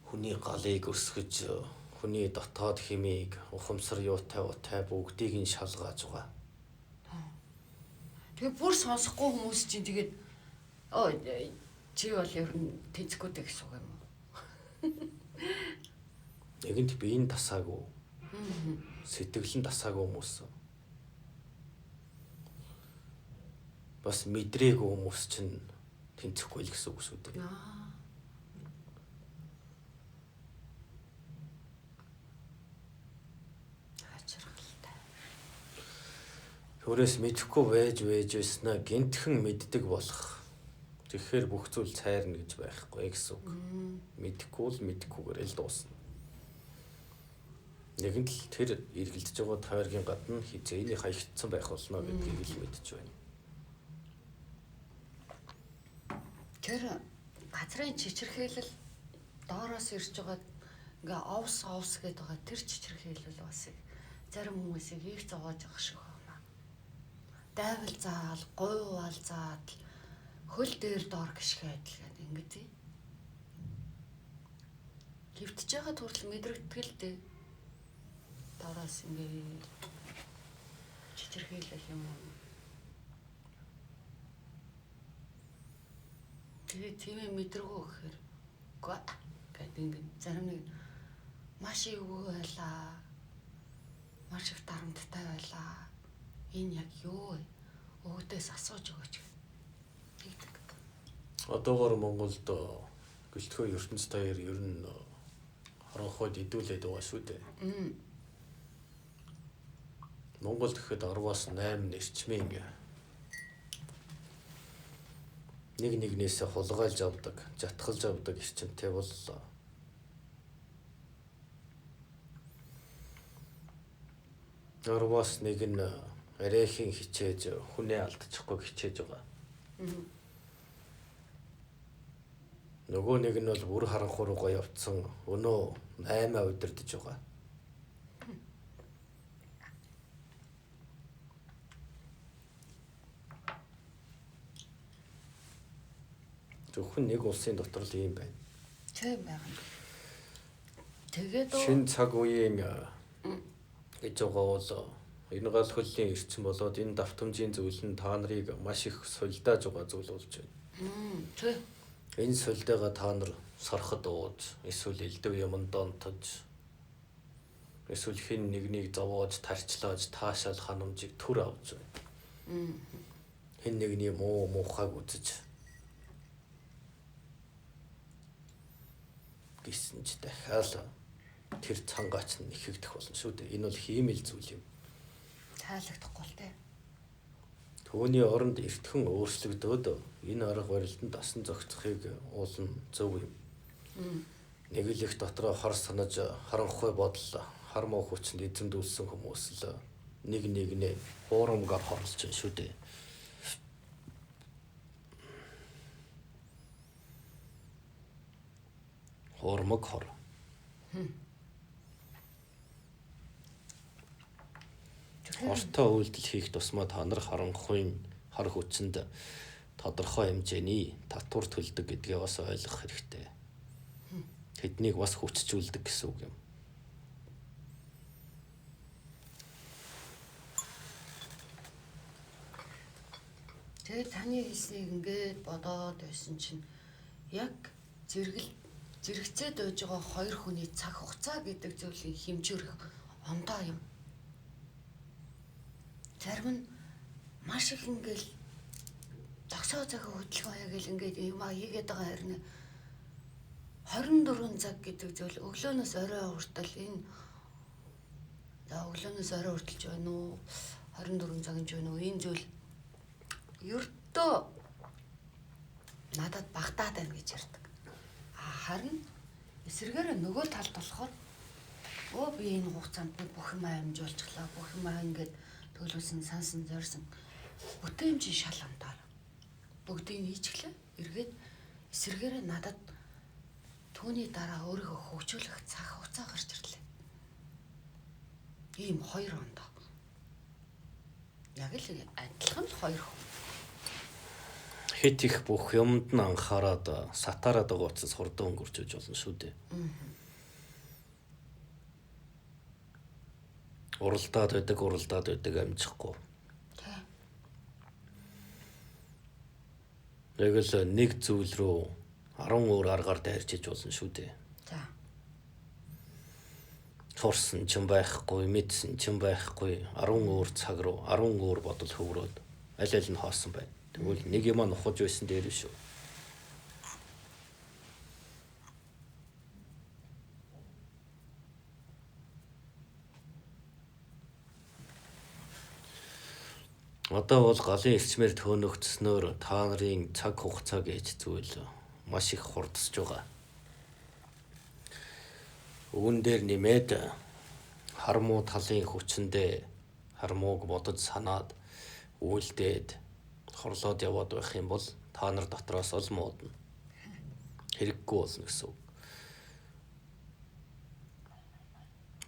хүний галыг өсгөж, хүний дотоод химийг, ухамсар юутай бүгдийг нь шалгааж байгаа. Тэгээ бүр сонсохгүй хүмүүс чинь тэгээд чи бол ер нь тэнцэхгүй дээ гэсэн үг юм уу? Нэгэнт биеийн тасаагүй. Сэтгэл нь тасаагүй хүмүүс. Бас мэдрээгүй хүмүүс чинь тэнцэхгүй л гэсэн үг шүү дээ. Төрөөс мэдэхгүй байж байснаа гинтхэн мэддэг болох. Тэгэхээр бүх зүйл цайрна гэж байхгүй гэсэн үг. Мэдэхгүй л мэдхгүйгээр л дуусна. Нэгэнт л тэр эргэлдэж байгаа тойргийн гадна хизээний хаягдсан байх болно гэдгийг л мэдэж байна. Тэр газрын чичирхээлэл доороос ирж байгаа ингээ овс гэдэг байгаа тэр чичирхээлэл бас зарим хүмүүсийг их зовоож байгаа шүү. Дайвал заал, гойвал заад хөл дээр доор гიშгээд л ингэдэг. Хөвтөж байгаа төрөл мэдрэгдэл дээ. Доороос ингээ чичирхээлэл юм. Тэгээ тийм мэдрэгөө гэхээр гэдэг ингээ зарим нэг маш эвгүй байлаа. Маш их дарамттай байлаа. Энэ яг юу вэ? Өвдөөс асууж өгөөч гэдэг. Одоогоор Монголд гэлтгөө ертөнц таяр ер нь харанхуйд идүүлээд байгаа шүү дээ. Монгол гэхэд 10-аас 8 нэрчмийн нэг нэгнээсээ хулгайлж авдаг, жатгалж авдаг эрчимтэй боллоо. Арваас нэг нь арайхийн хичээж хүнээ алдчихгүй хичээж байгаа. Нөгөө нэг нь бол бүр харанхуй руугаа явцсан өнөө 8 удирдах байгаа. Зөвхөн нэг улсын дотор л ийм байна. Тийм байна. Тэгээд шинэ цаг үеийн гэж байгаа бол энэ гал хөллийн эрчим болоод энэ давтамжийн зүйл нь та нарыг маш их сулдааж байгаа зүйл болж байна. Тийм. Энэ сулдаагаа та нар сархад ууж, эсвэл элдв юмд донтож, эсвэл хэн нэгнийг зовоож, тарчлааж, таашаал ханамжийг төр авч байна. Хэн нэгний муухайг үзэж гисэн ч дахиад тэр цангаач нь ихэгдэх болно шүү дээ. Энэ бол хиймэл зүйл юм. Таалагдахгүй л дээ. Түүний оронд эртхэн өөрчлөгдөөд энэ арга барилтанд дасан зохицохыг уулна зөв юм. Нэг л их дотроо хор санаж харанхуй бодол, хар муу хүчинд эзэмдүүлсэн хүмүүс л нэг нэгнээ хуурамгаар хорлож байна шүү дээ. Хуурмаг хор. Хортой үйлдэл хийх тусмаа та нар харанхуйн хар хүчинд тодорхой хэмжээний татвар төлдөг гэдгээ бас ойлгох хэрэгтэй. Тэднийг бас хүчжүүлдэг гэсэн үг юм. Тэгээд таны хэлснийг ингээд бодоод байсан чинь яг зэрэгцээд байж байгаа хоёр хүний цаг хугацаа гэдэг зүйлийг хэмжүүрэх ондоо юм. Зарим нь маш их ингээл тогсоо цагаа хөдөлгөөн гэл ингээд юм хийгээд байгаа хэрнээ 24 цаг гэдэг зүйл өглөөнөөс орой хүртэл энэ өглөөнөөс орой хүртэлж байна уу 24 цаг гэж байна уу энэ зүйл ердөө надад багтаад байна гэж ярьдаг. Харин эсрэгээр нөгөө талд болохоор би энэ хугацаанд бүх юм амжуулчихлаа бүх юм ингээд төлөвсөн сансан зорьсон бүтээмжийн шал амтаар бүгдийг хийчихлээ. Эргээд эсрэгээр надад түүний дараа өөрийгөө хөгжүүлэх цаг хугацаа гарч ирлээ. Ийм 2 ондоо. Яг л адилхан л 2 хүн. Хит их бүх юмд нь анхаарад сатараад байгаа учраас хурдан өнгөрч үж болно шүү дээ. Уралдаад байдаг амжихгүй. Яг л нэг зүйл рүү 10 өөр аргаар дайрчиж болно шүү дээ. За. Сурсан ч юм байхгүй, мэдсэн ч юм байхгүй 10 өөр цаг руу 10 өөр бодол хөврөөд аль аль нь хоосон байна. Тэгвэл нэг юм нухаж байсан дээр шүү. Одоо бол галын элчмээр төөнөгдснөөр та нарын цаг хугацаа гэж зүйл маш их хурдсаж байгаа. Үүн дээр нэмээд хармуу талын хүчиндээ хармууг бодож санаад үйлдээд хорлоод яваад байх юм бол та нар дотроос ол муудна. Хэрэггүй болно гэсэн үг.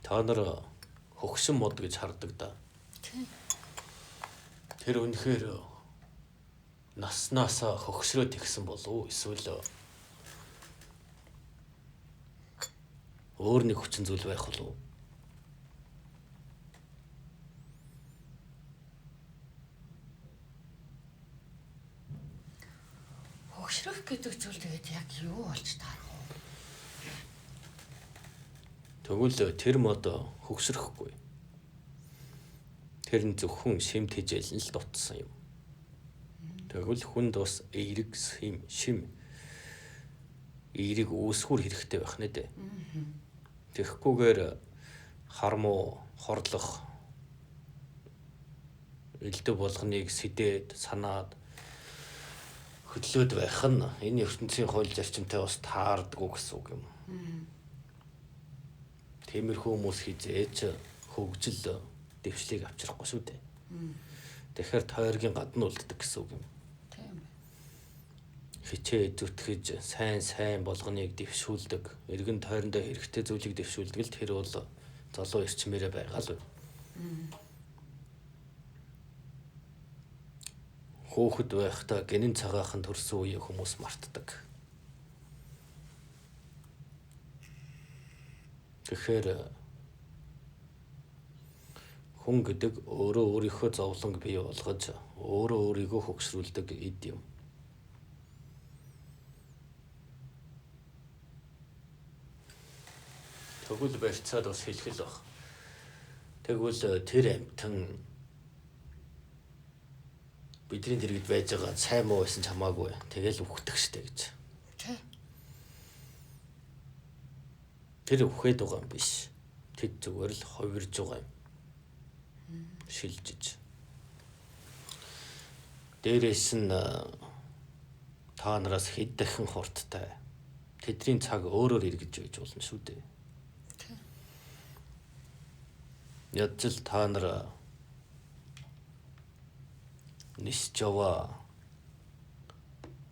Та нар хөгшин мод гэж хардаг да. Тэр үнэхээр наснаасаа хөгшрөөд тэгсэн болов уу? Эсвэл өөр нэг хүчин зүйл байх болов уу? Хөгшрөх гэдэг зүйл тэгээд яг юу болж таарах вэ? Тэгвэл тэр мод хөгшрөхгүй. Тэр нь зөвхөн шимт хижээл нь л дутсан юм. Тэгвэл хүнд бас эерэг шим эерэг үүсгүр хэрэгтэй байх нэ дээ. Тэгэхгүйгээр хармуу хорлох элдв болгоныг сэдээд санаад хөдлөөд байх нь энэ ертөнцийн хууль зарчимтай бас таардгүй гэсэн үг юм. Тиймэрхүү хүмүүс хизээж хөгжил дэвшлийг авчрахгүй шүү дээ. Тэгэхээр тойргийн гадна үлддэг гэсэн үг юм. Тийм. Хичээ зүтгэж сайн болгоныг дэвшүүлдэг, эргэн тойрондоо хэрэгтэй зүйлийг дэвшүүлдэг л тэр бол залуу эрчмээрээ байгаа л. Хөөхд байхдаа гинэн цагаахан төрсөн үеийг хүмүүс мартдаг. Тэгэхээр хүн гэдэг өөрөө өөрийнхөө зовлонг бий болгож өөрөө өөрийгөө хөгшрүүлдэг эд юм. Тэгвэл барьцаад бас хэлэх л баг. Тэгвэл тэр амтан бидний дэргэд байж байгаа сайн муу байсан ч хамаагүй. Тэгэл үхдэг штэ гэж. Тэр үхээд байгаа юм биш. Тэд зүгээр л ховирж байгаа юм. Шилжиж. Дээрээс нь та нараас хэд дахин хурдтай. Тэдний цаг өөрөөр эргэж байж болно шүү дээ. Ядчил та нар Нис Жава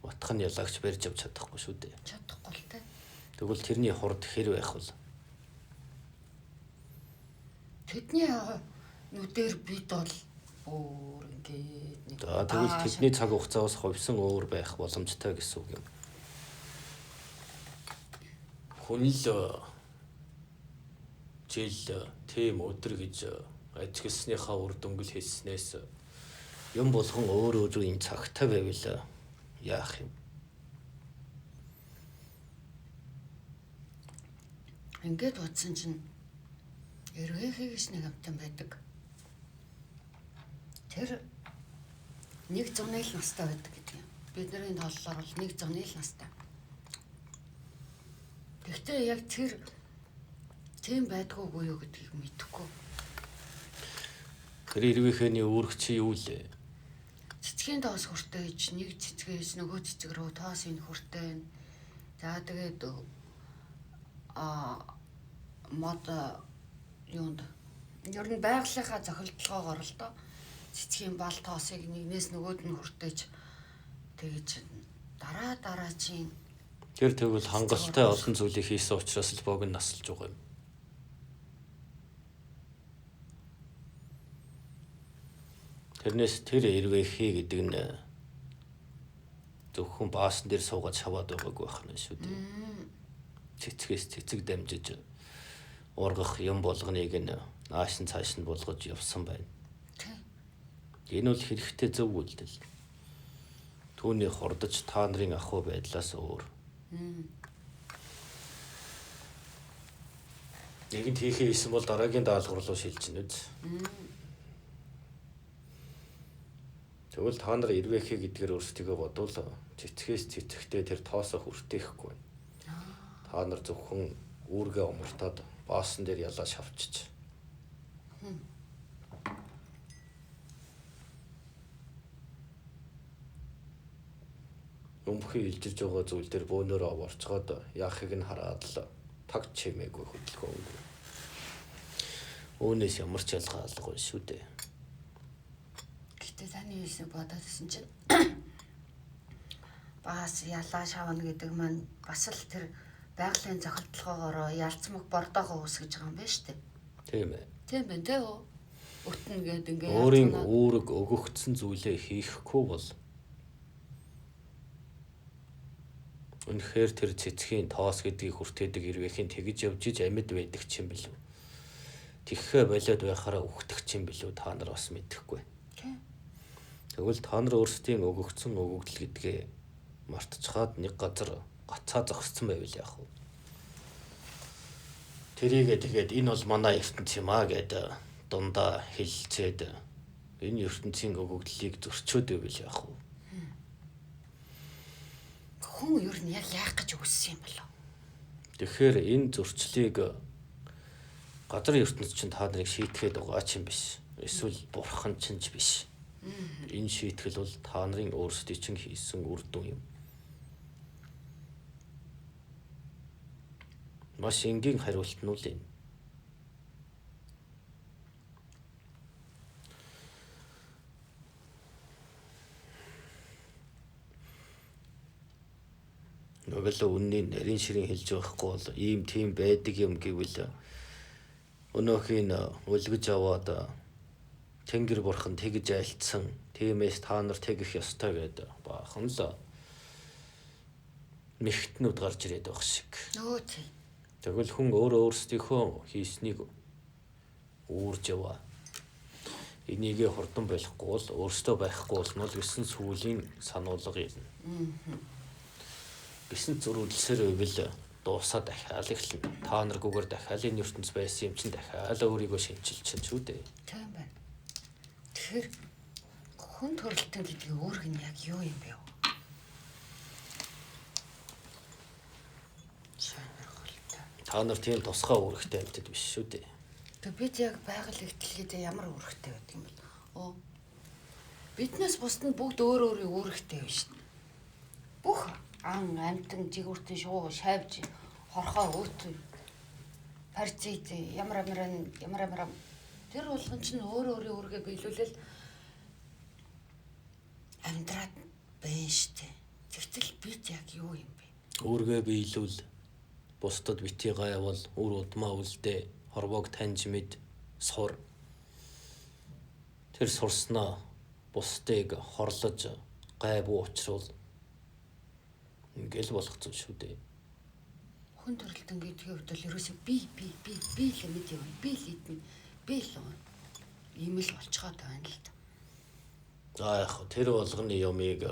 утхан ялагч барьж авч чадахгүй шүү дээ. Чадахгүй л те. Тэгвэл тэрний хурд хэр байх вэ? Тэдний нүдээр бид бол өөр ингээд Тэгвэл тэдний цаг хугацаас ховсон өөр байх боломжтой гэсэн үг юм. Хүн л жил тийм өдөр гэж ажигласныхаа үр дүнгэл хэлснээс юм болгон өөр өөрийн цагтай байвал яах юм? ингээд бодсон чинь эргээхийг гэж нэг амтан байдаг. Тэр 101 настай байдаг гэдэг юм. Бидний тооллоор бол 101 настай. Гэхдээ яг тэр тийм байдгүйгүй юу гэдгийг мэдэхгүй. Тэр эргээхний үүрэг чи юу лээ? Цэцгийн тоос хүртэй гэж нэг цэцгээс нөгөө цэцэг рүү тоос ин хүртэй. За тэгээд мод юунд ер нь байгалийнхаа зохилтолгоогоор л доо цэцгийн бал тоосыг нэгнээс нөгөөд нь хүртээж тэгэж дараа чинь Тэр тэгвэл хангалттай олон зүйлийг хийсэн учраас л бог нь насалж байгаа юм. Тэрнээс тэр эргээхий гэдэг нь зөвхөн баасан дээр суугаад шаваад байгаагүй байх нь шүү дээ. Цэцгээс цэцэг дамжиж ургах юм болгоныг нь нааш нь цааш нь болгож явсан байна. Энэ бол хэрэгтэй зөв үйлдэл. Түүний хурдаж та нарын ахуй байдлаас өөр. Нэгэнт хийхээ хийсэн бол дараагийн даалгавар руу шилжинэ үз. Тэгвэл та нар эргээхий гэдгээр өөрсдийгөө бодвол цэцгээс цэцэгтэй тэр тоосоо хүртээхгүй. Та нар зөвхөн үүргээ умартаад баасан дээр ялаа шавчиж. Өмхий илжирж байгаа зүйл дээр бөөнөрөө овоорцгоод яахыг нь хараад л таг чимээгүй хөдөлгөөнгүй. Өөнөөс ямар ч ялгаалгүй шүү дээ. Гэтэ таны хэлсийг бодоод ирсэн чинь бас ялаа шавна гэдэг маань бас л тэр байгалийн зохилтолгоогоор ялцмаг бордоогоо үсгэж байгаа юм байна шүү дээ. Тийм ээ. Тийм байна те оо. Өтнө гэдэг ингээ өөрийн үүрэг өгөгдсөн зүйлээ хийхгүй бол үнэхээр тэр цэцгийн тоос гэдгийг хүртээдэг эргээхийн тэгж явж иж амьд байдаг ч юм бэлүү. Тэгхээ болоод байхаараа үхдэг ч юм бэлүү та нар бас мэдэхгүй. Тэгвэл та нар өөрсдийн өгөгдсөн өгөгдөл гэдгээ мартчихад нэг газар гацаа зогссон байвал яах вэ? Тэрийгээ тэгээд энэ бол манай ертөнц юм аа гэдэг дундаа хэлцээд энэ ертөнцийн өгөгдлийг зөрчөөд байвал яах вэ? Хүн ер нь яг яах гэж үссэн юм болов? Тэгэхээр энэ зөрчлийг газар ертөнц чинь та нарыг шийтгэхэд байгаа ч юм биш. Эсвэл бурхан чинь ч биш. Энэ шийтгэл бол та нарын өөрсдийн чинь хийсэн үр дүн юм. Маш энгийн хариулт нь үл энэ. Нөгөө үнний нарийн ширийн хэлж байхгүй бол ийм тийм байдаг юм гэвэл өнөөхийг үлгэж аваад Тэнгэр бурхан тэгж айлтсан тиймээс та нар тэгэх ёстой гэдэг баахан л мэгтнүүд гарч ирээд байх шиг. Нөө тий. Тэгвэл хүн өөрсдийнхөө хийснийг үүрж яваа. Энийгээ хурдан болохгүй бол өөртөө байхгүй болно гэсэн сүлийн сануулга юм. Бисэн зөрүүлсээр байвал дуусаа дахиад эхэлнэ. Та наргүйгээр дахиад энэ ертөнц байсан юм чинь дахиад өөрийгөө шинчилж чинь шүү дээ. Тийм байна. Тэгэхээр хүн төрөлтөн гэдэг үүрэг нь яг юу юм бэ? Та нар тийм тусгай үүрэгтэй амьтад биш шүү дээ. Тэг бид яг байгаль ихтлгээд ямар үүрэгтэй байдаг юм бол? Оо. Биднээс бусд нь бүгд өөр өөрийн үүрэгтэй байна шүү дээ. Бүх ан амтан жигүүртэн шуу шавж хорхоо өөт парцит ямар тэр болгон чинь өөр өөрийн үүргээ биелүүлэл амьдраад байна штэ. Тэгтэл бид яг юу юм бэ? Өөргөө биелүүл, бусдад битгий гайвал, үр удмаа үлдээ, хорвоог таньж мэд, сур. Тэр сурснаа бусдыг хорлож гайвуу учруул. Ингээл болох зүйл шүү дээ. Хүн төрөлтөн гэдгийн хувьд л ерөөсөө би л мэд юм. Би л эдэн. Би л ийм л болцоход байна л да. За яг тэр болгоны юмыг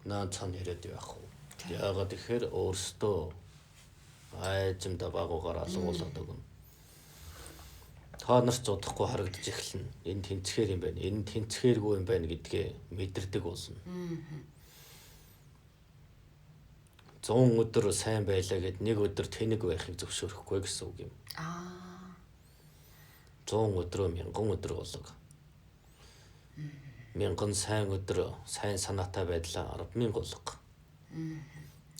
наа цан яриад байх уу. Яагаад тэгэхээр өөрсдөө айжимда багуугаар алгуулдаг юм. Та нар ч удахгүй харагдаж эхэлнэ. Энэ тэнцхээр юм байна. Энэ тэнцхээргүй юм байна гэдгээ мэдэрдэг болно. 100 өдөр сайн байлаа гэд нэг өдөр тэнэг байхыг зөвшөөрөхгүй гэсэн үг юм. 100 өдрөө 1000 өдөр болог. 1000 сайн өдөр сайн санаатай байдлаа 100000 болог.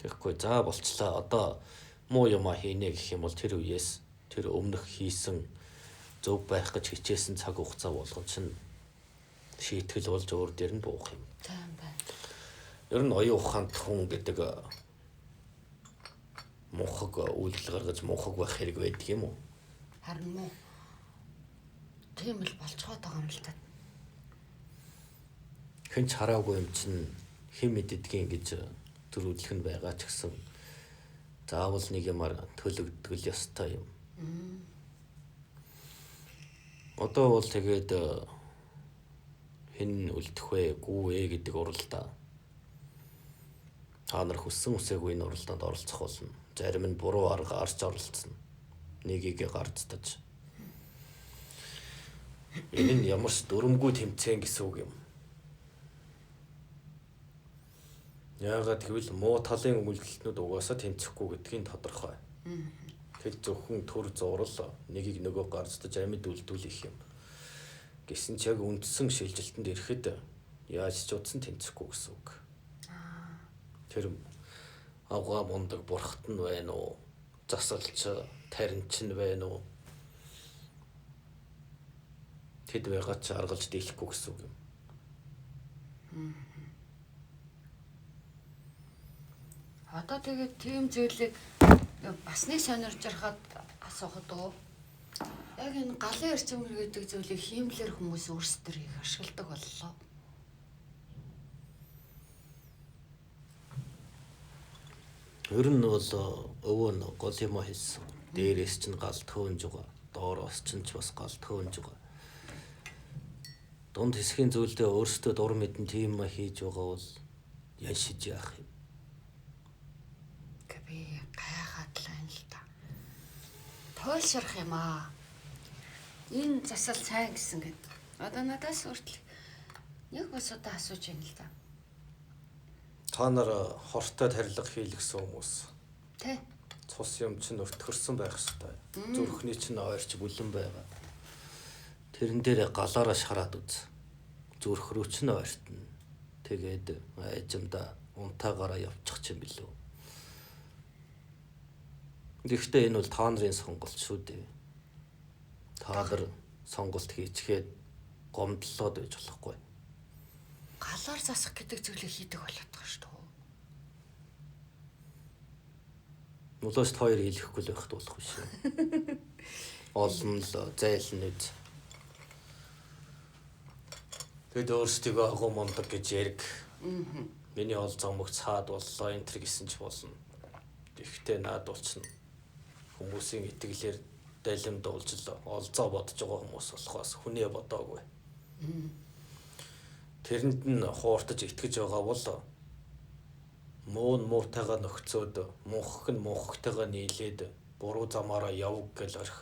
Тэгэхгүй за болчлаа. Одоо муу юм хийнэ гэх юм бол тэр үеэс тэр өмнөх хийсэн зөв байх гэж хичээсэн цаг хугацаа болгон чинь шийтгэл болж өөр дээр нь буух юм. Тийм байна. Ер нь оюун ухаанд хүн гэдэг мунхаг үйлдэл гаргаж мунхаг байх хэрэг байдаг юм уу? Харин муу. Тийм л болцоход байгаа юм л та. Хэн ч хараагүй юм чинь хэн мэддгийг гэж төрүүлэх нь байгаа ч гэсэн заавал нэг юмар төлөгдгөл ёстой юм. Одоо бол тэгээд хэн үлдэх вэ, гүү ээ гэдэг уралдаа. Та нар хүссэн үсээгүй энэ уралдаанд оролцох болно. Зарим нь буруу арга арч оролцсон. Нэгийг гарцдаж. Энэ нь ямар ч дүрмгүй тэмцээн гэсэн үг юм. Яагаад гэвэл муу талын үйлдэлтнүүд угаасаа тэнцэхгүй гэдгийг тодорхой. Тэр зөвхөн төр зурал нэгийг нөгөө гарцдаж амьд үлдүүлэх юм. Гэсэн ч яг үндсэн шилжилтэнд ирэхэд яаж ч утсан тэнцэхгүй гэсэн үг. Тэр авгаа мундаг бурхт нь байна уу? Засалч таринч нь байна уу? Тэд байгаа ч аргалж дийлэхгүй гэсэн үг юм. Одоо тэгээд тийм зүйлийг бас нэг сонирж ярахад асуухад уу. Яг энэ галын эрчимэр гэдэг зүйлийг хиймлэр хүмүүс өөрсдөө их ашигладаг боллоо. Ер нь бол өвөө нь гол юм хэлсэн. Дээрээс чинь гал төөнж байгаа. Доороос чинь ч бас гал төөнж байгаа. Дунд хэсгийн зүйлдээ өөрсдөө дур мэдэн тийм хийж байгаа бол ян шиж яах юм. Би гайхаад л байна л та. Тойлшрах юм аа. Энэ засал сайн гэсэн гэдэг. Одоо надаас өөртөл нэг бас удаа асууж байна л да. Та нар хортой тарилга хийлгсэн хүмүүс. Тэ. Цус юм чинь өртгөрсөн байх ёстой. Зүрхний чинь ойрч бүлэн байгаа. Тэрэн дээр галаараа шараад үз. Зүрх рүү чинь ойртно. Тэгээд айжимда унтаагаараа явчих юм билүү. Гэхдээ энэ бол та нарын сонголт шүү дээ. Та нар сонголт хийчихэд гомдлоод байж болохгүй. Галаар засах гэдэг зүйлийг хийдэг болоод байгаа шүү дээ. Мулаас хоёр хэлэхгүй л байхд болох биш. Олон л зайлн үз. Тэд өөрсдөө агуу мундаг гэж яриг. Миний ол зомог цаад боллоо энэ төр гэсэн ч болно. Гэхдээ наад болчихно. Хүмүүсийн итгэлээр далимд уулзал олзоо бодож байгаа хүмүүс болохоос хүнээ бодоогүй. Тэрэнд нь хууртаж итгэж байгаа бол муу муутайгаа нөхцөөд мунхаг нь мунхагтайгаа нийлээд буруу замаараа яв гэж орих.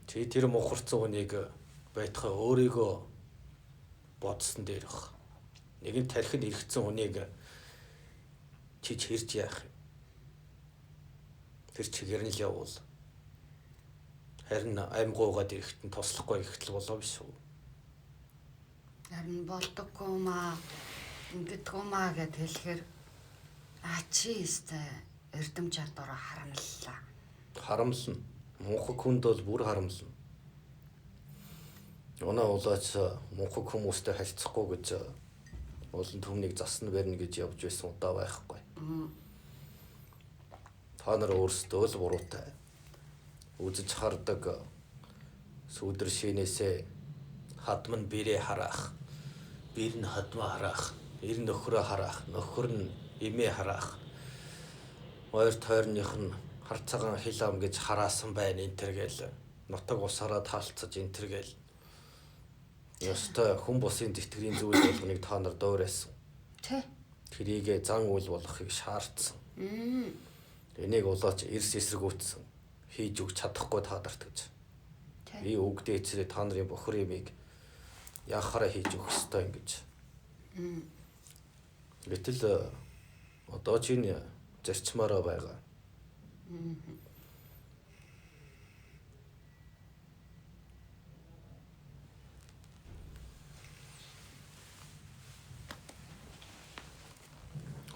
Чи тэр мухарцсан хүнийг байтхаа өөрийгөө бодсон дээрх. Нэг нь тархинд иргэцсэн хүнийг чи хэрж яах юм? Тэр чигээр нь л явуул. Харин аймгуугаад ирэхэд нь тослохгүй ихтэл болоо биш үү? Харин болдоггүй маа. Ингэдэггүй маа гэд хэлэхээр чи өстэй эрдэм чадвараа харамллаа. Харамлна. Мунхаг хүнд бол бүр харамлна. Оноо улаач мунхаг хүмүүстэй харьцахгүй гэж олон түмнийг засна барьна гэж явж байсан удаа байхгүй. Та нар өөрсдөө л буруутай. Үзэж хардаг сүүдэр шинээсээ хадман бэрээ хараах, бэр нь хадмаа хараах, эр нөхрөө хараах, нөхөр нь эмээ хараах. Хоёр тойрных нь хар цагаан хил ам гэж хараасан байна энэ төр гээл. Нутаг усаараа таалцаж энэ төр гээл. Ёстой хүн бусын тэтгэврийн зүйл болгоныг та нар дуурайсан. Тэ. Тэрийгэ зан үйл болгохыг шаардсан. Энийг улаач эрс эсрэгүүцсэн. Хийж өгч чадахгүй таадарт гэж. Би үгдээ эцрээ та нарын бохор юмыг яхаараа хийж өгөх ёстой юм гэж. Гэтэл одоо ч энэ зарчмаараа байгаа.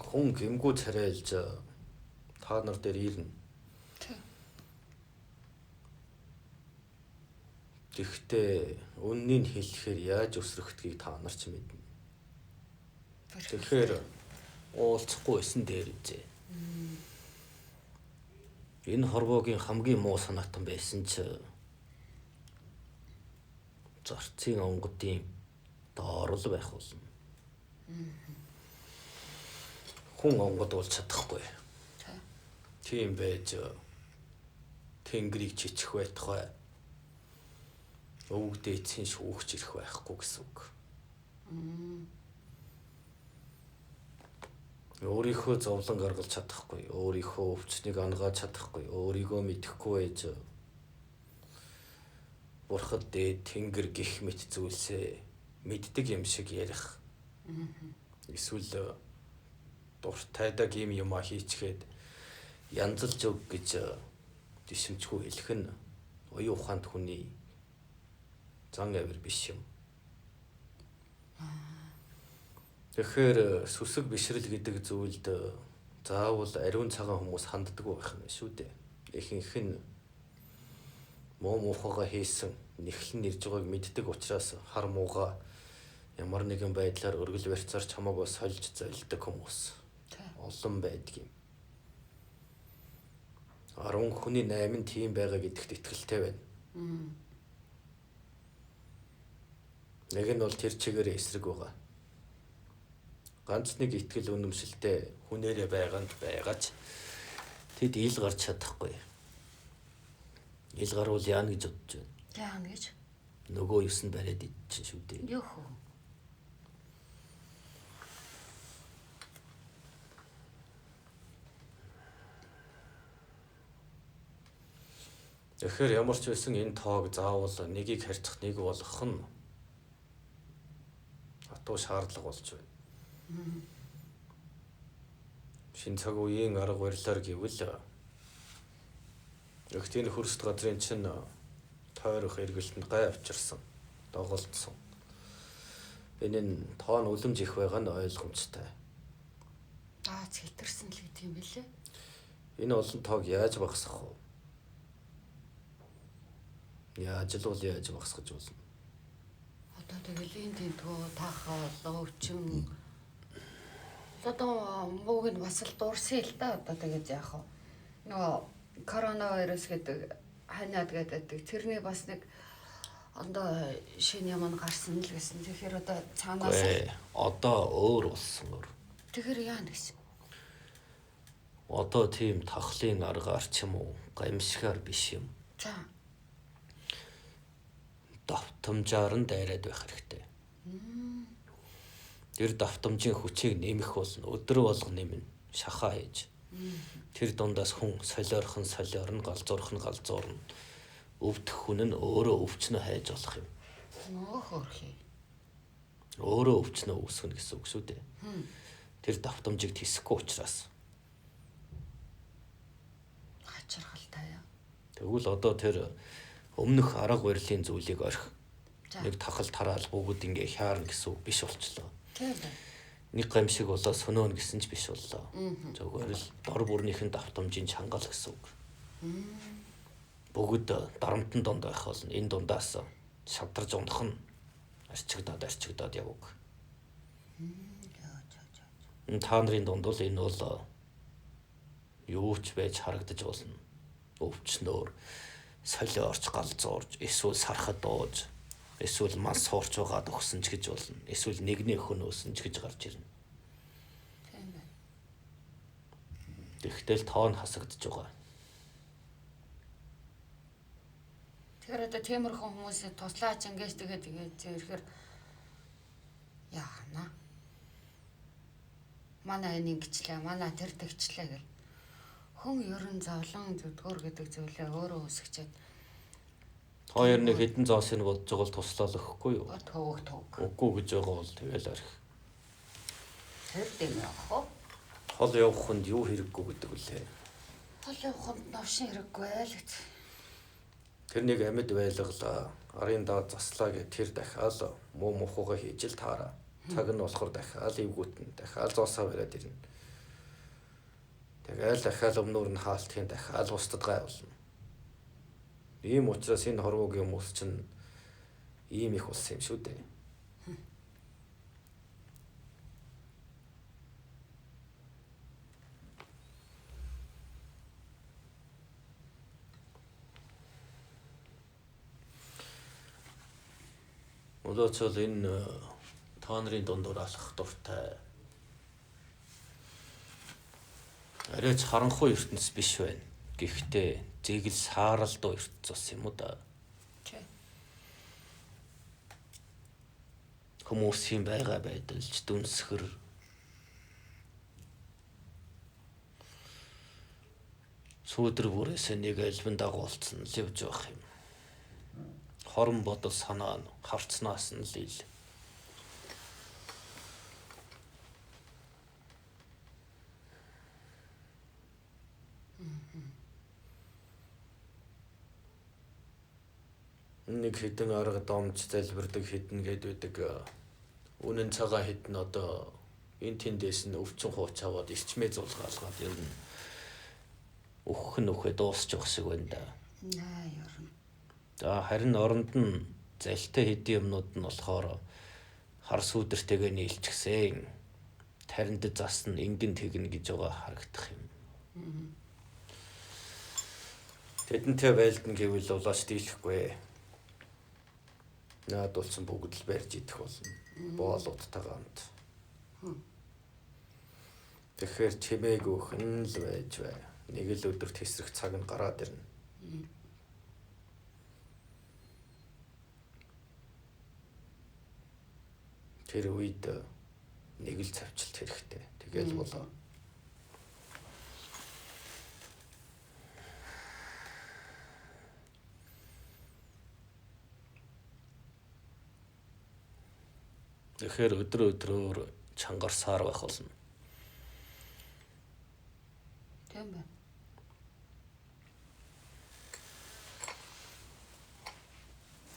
Хүн гэмгүү царайлж та нар дээр ирнэ. Тэгэхдээ үннийг хэлэхээр яаж өсрөгдгийг та нар ч мэднэ. Тэгэхээр уулзахгүй байсан дээр үзье. Энэ хорвоогийн хамгийн муу санаатан байсан ч зарцын онгодын доор л байх болно. Хүн онгод бол чадахгүй. Тийм байж тэнгэрийг чичих байтугай өвгдөө эцсийн шүүгч ирэх байхгүй гэсэн үг. Өөрийнхөө зовлон гаргаж чадахгүй, өөрийнхөө өвчнийг ангааж чадахгүй, өөрийгөө мэдэхгүй байж бурхад дээд тэнгэр гих мэт зүйлсээ мэддэг юм шиг ярих. Эсвэл дуртайдаг юм хийчихэд янзалж өг гэж дэшимчгүй хэлэх нь оюун ухаанд хүний зан авир биш юм. Тэгэхээр сүсэг бишрэл гэдэг зүйлд заавал ариун цагаан хүмүүс ханддаг байх юм шүү дээ. Ихэнх нь муу муухайгаа хийсэн нэхлэн ирж байгааг мэддэг учраас хар муугаа ямар нэгэн байдлаар өргөл барьцаар чамаагаа сольж зайлдаг хүмүүс олон байдаг юм. 10 хүний 8 тийм байгаа гэдэгт итгэлтэй байна. Нэг нь бол тэр чигээр эсрэг байгаа. Ганц нэг итгэл үнэмшилтэй хүнээрээ байгаанд байгаач тэд ил гарч чадахгүй. Ил гарвал яана гэж бодож байна. Яана гэж? Нөгөө 9 бариад идчихэн шүү дээ. Юу хөө. Тэгэхээр ямар ч байсан энэ тоог заавал нэгийг харьцах нэг болгох нь хатуу шаардлага болж байна. Шинэ цаг үеийн арга барилаар гэвэл өхтийн хөрсд газрын чинь тойрох эргэлтэнд гай авчирсан, доголдсон. Энэ нь тоон үлэмж их байгаа нь ойлгомжтой. Цэлтэрсэн л гэдэг юм билээ. Энэ олон тоог яаж багасгах вэ? Яаж л багасгаж болно? Одоо тэгэл энэ тентгөө таахаа ловчм одоо мууг нь бас л дуурсан л да. Одоо тэгээд яах вэ? Нөгөө коронавирус гэдэг ханиад гэдэг тэрний бас нэг ондоо шинэ юм гарсан л гэсэн. Тэгэхээр одоо цаанаас одоо өөр болсон өөр. Тэгэхээр яана гэсэн. Одоо тийм тахлын аргаар ч юм уу гамшигар биш юм. За. Давтамжаар нь дайраад байх хэрэгтэй. Тэр давтамжийн хүчийг нэмэх болно. Өдөр болго нэмнэ. Шахаа хийж. Тэр дундаас хүн солиорхон солиорно, галзуурх нь галзуурна. Өвдөх хүн нь өөрөө өвчнө хайж болох юм. Хөөрхий. Өөрөө өвчнө үүсгэнэ гэсэн үг шүү дээ. Тэр давтамжийг тэсэхгүй учраас. Хачирхалтай яа. Тэгвэл одоо тэр өмнөх арга барилын зүйлийг орхи. Нэг тахал тараал бүгд ингээ хаарна гэсэн үг биш болчлоо. Тийм. Нэг гамшиг болоо сөнөөнө гэсэн ч биш боллоо. Зөвхөн л дор бүрнийхэн давтамжийн чангал гэсэн үг. Бүгд дарамтан донд байх болно. Энэ дундаас шавдарж унах нь арчигдаад яваг. Та нарын дунд бол энэ бол юу ч байж харагдаж болно. Өвчнөөр солио орч галзуурж, эсвэл сархад дууж, эсвэл мас суурч байгаад өгсөн ч гэж болно. Эсвэл нэгний хөнөөсөн ч гэж гарч ирнэ. Тийм байна. Тэгтэл тоон хасагдж байгаа. Тэгэхээр одоо тиймэрхүү хүмүүсээ туслаач ингэж тэгээд ирэхээр яана. Манай энэ ингэчлээ, манай тэр тэгчлээ гэл. Хүн ерөн зовлон зүдгөр гэдэг зүйлээ өөрөө үсгчээд Хоёр нэг хідэн зоосыг бодож байгаа бол туслал өгөхгүй юу? төвөг. Үгүй гэж байгаа бол тэгэл арих. Тэр дэм явах уу? Хол явах хүнд юу хэрэггүй гэдэг үлээ. Хол явахд новшин хэрэггүй л гэж. Тэр нэг амьд байлгалаа, арын даа заслаа гэ тэр дахиад муу мухуугаа хийж л таараа. Цаг нь болохоор дахиад эвгүүтэн, дахиад зоосоо бариад ирнэ. Тэгэл дахиад өмнөр нь хаалтхийн дахиад устдад гай болно. Ийм учраас энэ хорвоогийн хүмүүс чинь ийм их болсон юм шүү дээ. Одоочол энэ та нарын дундуур алхах дуртай. Арайч харанхуй ертөнц биш байна. Гэхдээ зээгэл сааралдуу ертөнц ус юм уу да. Хүмүүсийн байгаа байдалж дүнсгэр сүүдэр бүрээс нэг альбан дагуулсан л явж байх юм. Хорон бодол санаа нь харцнаас нь л ил. Нэг хідэн арга домж залбирдаг хідэн гэдэг үнэн цагаан хідэн одоо энэ тэндээс нь өвчин хууч аваад ирчмээ зулгаалгаад ер нь өгөх дуусчих шиг байна да. Наа ерөн. За харин оронд нь залтай хэдийн юмнууд нь болохоор хар сүдэртэйгээ нийлчихсэн. Таринд засна ингэн тэгнэ гэж байгаа харагдах юм. Тэдэнтэй байлдна гэвэл улаач дийлэхгүй. Наадуулсан бүгд л барьж идэх болно. Боолуудтайгаа хамт. Тэгэхээр чимээгүй хэн л байж бай. Нэг л өдөр тесрэх цаг нь гараад ирнэ. Тэр үед нэг л цавчлт хэрэгтэй. Тэгэл болоо. Тэгэхээр өдрөөр чангарсаар байх болно. Тийм байна.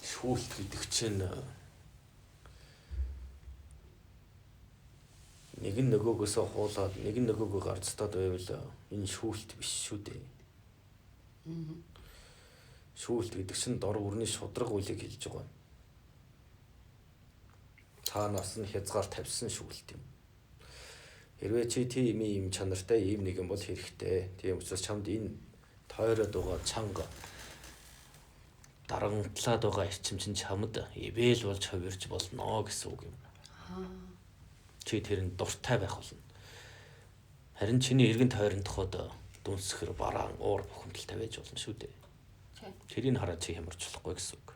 Шүүлт гэдэг чинь нэг нь нөгөөгөөсөө хуулаад нэг нь нөгөөгөө гарцтаад байвал энэ шүүлт биш шүү дээ. Шүүлт гэдэг чинь дор бүрний шудраг үлийг хэлж байгаа юм. Таанаас нь хязгаар тавьсан шүүлт юм. Хэрвээ чи тийм юм чанартай ийм нэг юм бол хэрэгтэй. Тийм учраас чамд энэ тойроод байгаа чанга дарамтлаад байгаа эрчим чинь чамд ивэл болж хувирч болно гэсэн үг юм. Чи тэрэнд дуртай байх болно. Харин чиний эргэн тойрон тоход дүнсгэр бараан уур бухимдалтай байж болно шүү дээ. Тэрийг хараад чи хямарч болохгүй гэсэн үг.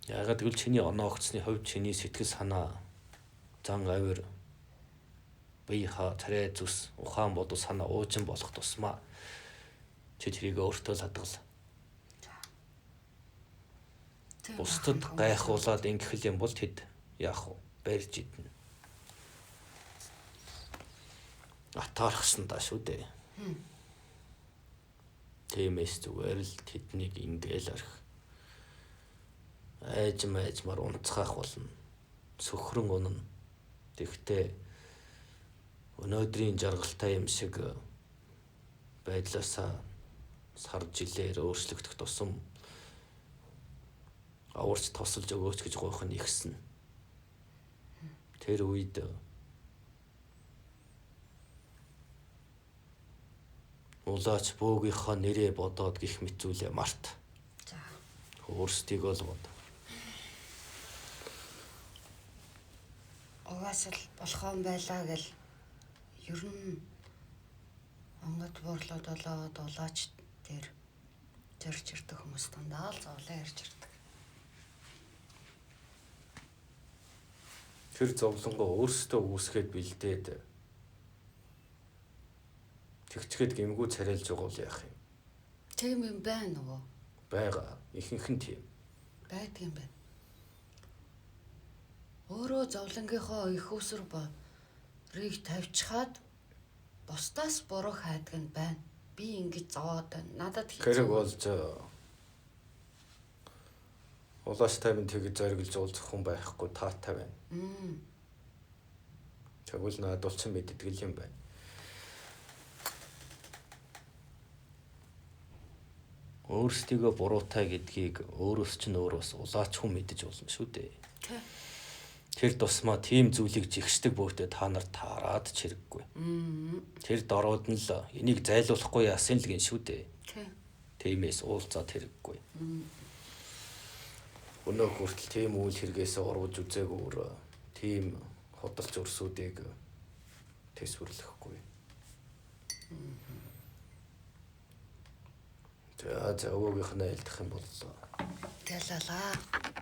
Яагаад гэвэл чиний оноо огцсны хувьд чиний сэтгэл санаа зан авир бие царай зүс ухаан бодол санаа уужин болох тусмаа чи тэрийг өөртөө л хадгал. Бусдад гайхуулаад ингэх юм бол тэд яах вэ? Барьж идэнэ. Атаархсан даа шүү дээ. Тиймээс зүгээр л тэднийг ингээл арих. Айжмаар унцгаах болно. Сөхрөн унана. Тэгтээ өнөөдрийн жаргалтай юм шиг байдлаасаа сар жилээр өөрчлөгдөх тусам аварч тосолж өгөөч гэж гойх нь ихсэн. Тэр үед улаач бөөгийнхөө нэрээ бодоод гих мэдүүлээ Март. За. Өөрсдийгөө л бод. Угаас л болохон байлаа гэл ер нь онгод буурлууд болоод улаач дээр зорж ирдэг хүмүүс дандаа л зовлон ярьж ирдэг. Тэр зовлонгоо өөрсдөө үүсгээд бэлдээд тэгчгээд гэмгүү царайлж байгаа бол яах юм? Тийм юм байна уу? Бага ихэнх нь тийм. Байдаг юм байна. Өөрөө зовлонгийнхоо их усэр борыг тавьчихад бусдаас буруу хайдаг нь байна. Би ингэж зовоод байна. Надад Хэрэг болж улаастай минь тэгж зориглож уулзах хүн байхгүй таатай байна. Тэгвэл наадулчин мэддэг л юм байна. Өөрсдийгөө буруутай гэдгийг өөрөөс чинь өөрөөс улаач хүн мэдэж болно шүү дээ. Тэр тусмаа тийм зүйлийг жигшдэг бөөтэ та нар таарад чирэггүй. Тэр дороод нь л энийг зайлуулахгүй яасан л гин шүү дээ. Тиймээс уулзаад хэрэггүй. Өнөө хүртэл тийм үйл хэрэгээс урвж үзээгүүр тийм хөдөлж өрсүүдийг тэсвэрлэхгүй. За өвөөгийнх нь айлдах юм бол Тэлэлаа.